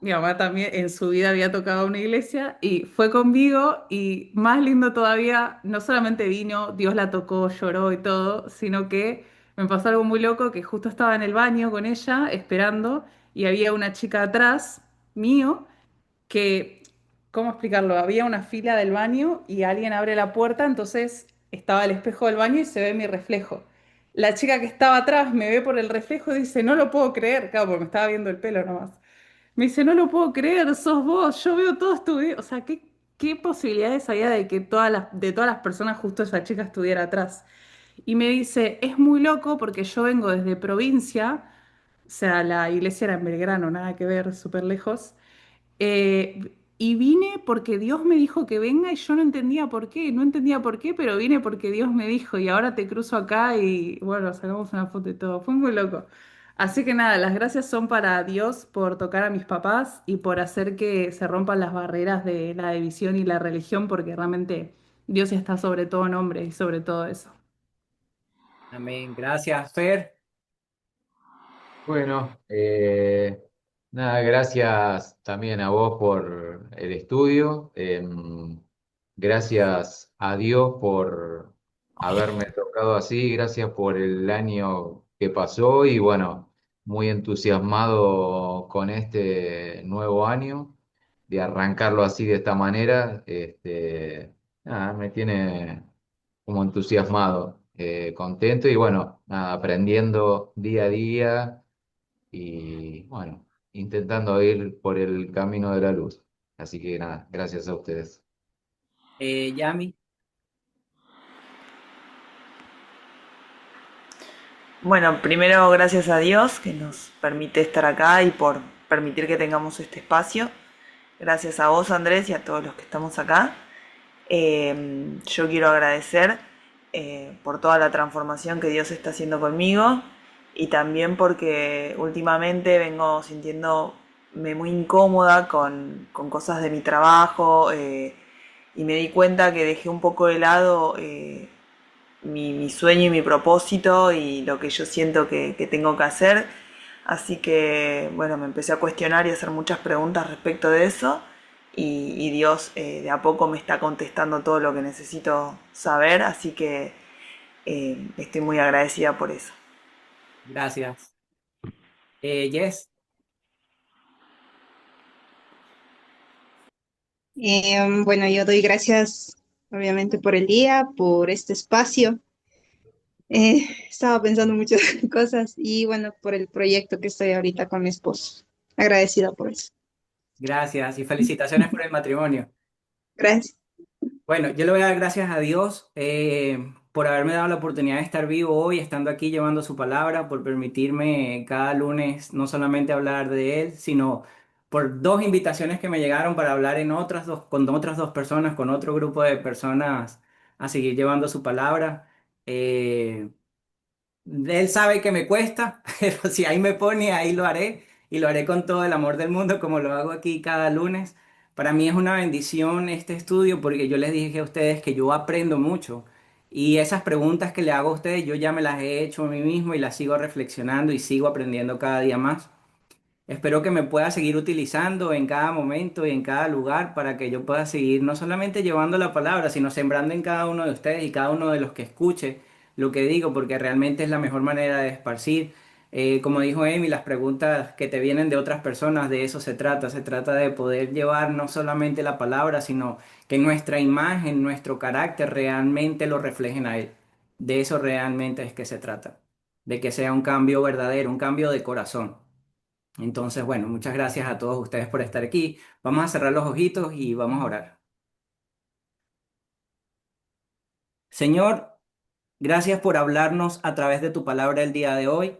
Mi mamá también en su vida había tocado una iglesia y fue conmigo y más lindo todavía, no solamente vino, Dios la tocó, lloró y todo, sino que me pasó algo muy loco que justo estaba en el baño con ella esperando y había una chica atrás mío que, ¿cómo explicarlo? Había una fila del baño y alguien abre la puerta, entonces estaba el espejo del baño y se ve mi reflejo. La chica que estaba atrás me ve por el reflejo y dice, no lo puedo creer, claro, porque me estaba viendo el pelo nomás. Me dice, no lo puedo creer, sos vos, yo veo todos tus videos. O sea, ¿qué posibilidades había de que de todas las personas justo esa chica estuviera atrás? Y me dice, es muy loco porque yo vengo desde provincia, o sea, la iglesia era en Belgrano, nada que ver, súper lejos. Y vine porque Dios me dijo que venga y yo no entendía por qué, no entendía por qué, pero vine porque Dios me dijo y ahora te cruzo acá y bueno, sacamos una foto y todo. Fue muy loco. Así que nada, las gracias son para Dios por tocar a mis papás y por hacer que se rompan las barreras de la división y la religión, porque realmente Dios está sobre todo nombre y sobre todo eso. Amén. Gracias, Fer. Bueno, nada, gracias también a vos por el estudio. Gracias a Dios por haberme tocado así. Gracias por el año que pasó y bueno, muy entusiasmado con este nuevo año, de arrancarlo así de esta manera. Nada, me tiene como entusiasmado, contento y bueno, nada, aprendiendo día a día y bueno, intentando ir por el camino de la luz. Así que nada, gracias a ustedes. Yami. Bueno, primero gracias a Dios que nos permite estar acá y por permitir que tengamos este espacio. Gracias a vos, Andrés, y a todos los que estamos acá. Yo quiero agradecer por toda la transformación que Dios está haciendo conmigo y también porque últimamente vengo sintiéndome muy incómoda con cosas de mi trabajo, y me di cuenta que dejé un poco de lado mi sueño y mi propósito y lo que yo siento que tengo que hacer. Así que bueno, me empecé a cuestionar y a hacer muchas preguntas respecto de eso y Dios de a poco me está contestando todo lo que necesito saber, así que estoy muy agradecida por eso. Gracias. Yes. Bueno, yo doy gracias obviamente por el día, por este espacio. Estaba pensando muchas cosas y bueno, por el proyecto que estoy ahorita con mi esposo. Agradecida por eso. Gracias y felicitaciones por el matrimonio. Gracias. Bueno, yo le voy a dar gracias a Dios por haberme dado la oportunidad de estar vivo hoy, estando aquí llevando su palabra, por permitirme cada lunes no solamente hablar de Él, sino por dos invitaciones que me llegaron para hablar con otras dos personas, con otro grupo de personas, a seguir llevando su palabra. Eh, Él sabe que me cuesta, pero si ahí me pone, ahí lo haré y lo haré con todo el amor del mundo como lo hago aquí cada lunes. Para mí es una bendición este estudio porque yo les dije a ustedes que yo aprendo mucho y esas preguntas que le hago a ustedes yo ya me las he hecho a mí mismo y las sigo reflexionando y sigo aprendiendo cada día más. Espero que me pueda seguir utilizando en cada momento y en cada lugar para que yo pueda seguir no solamente llevando la palabra, sino sembrando en cada uno de ustedes y cada uno de los que escuche lo que digo, porque realmente es la mejor manera de esparcir. Como dijo Amy, las preguntas que te vienen de otras personas, de eso se trata de poder llevar no solamente la palabra, sino que nuestra imagen, nuestro carácter realmente lo reflejen a Él. De eso realmente es que se trata, de que sea un cambio verdadero, un cambio de corazón. Entonces, bueno, muchas gracias a todos ustedes por estar aquí. Vamos a cerrar los ojitos y vamos a orar. Señor, gracias por hablarnos a través de tu palabra el día de hoy.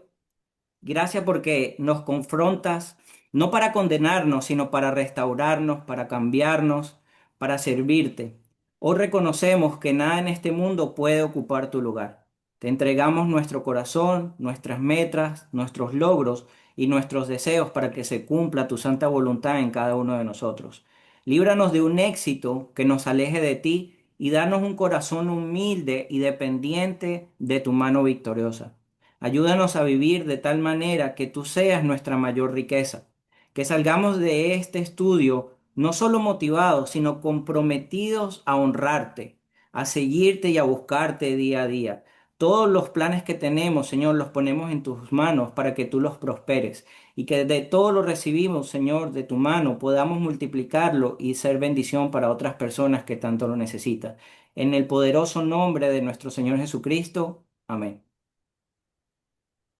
Gracias porque nos confrontas, no para condenarnos, sino para restaurarnos, para cambiarnos, para servirte. Hoy reconocemos que nada en este mundo puede ocupar tu lugar. Te entregamos nuestro corazón, nuestras metas, nuestros logros y nuestros deseos para que se cumpla tu santa voluntad en cada uno de nosotros. Líbranos de un éxito que nos aleje de ti y danos un corazón humilde y dependiente de tu mano victoriosa. Ayúdanos a vivir de tal manera que tú seas nuestra mayor riqueza, que salgamos de este estudio no solo motivados, sino comprometidos a honrarte, a seguirte y a buscarte día a día. Todos los planes que tenemos, Señor, los ponemos en tus manos para que tú los prosperes y que de todo lo recibimos, Señor, de tu mano, podamos multiplicarlo y ser bendición para otras personas que tanto lo necesitan. En el poderoso nombre de nuestro Señor Jesucristo. Amén.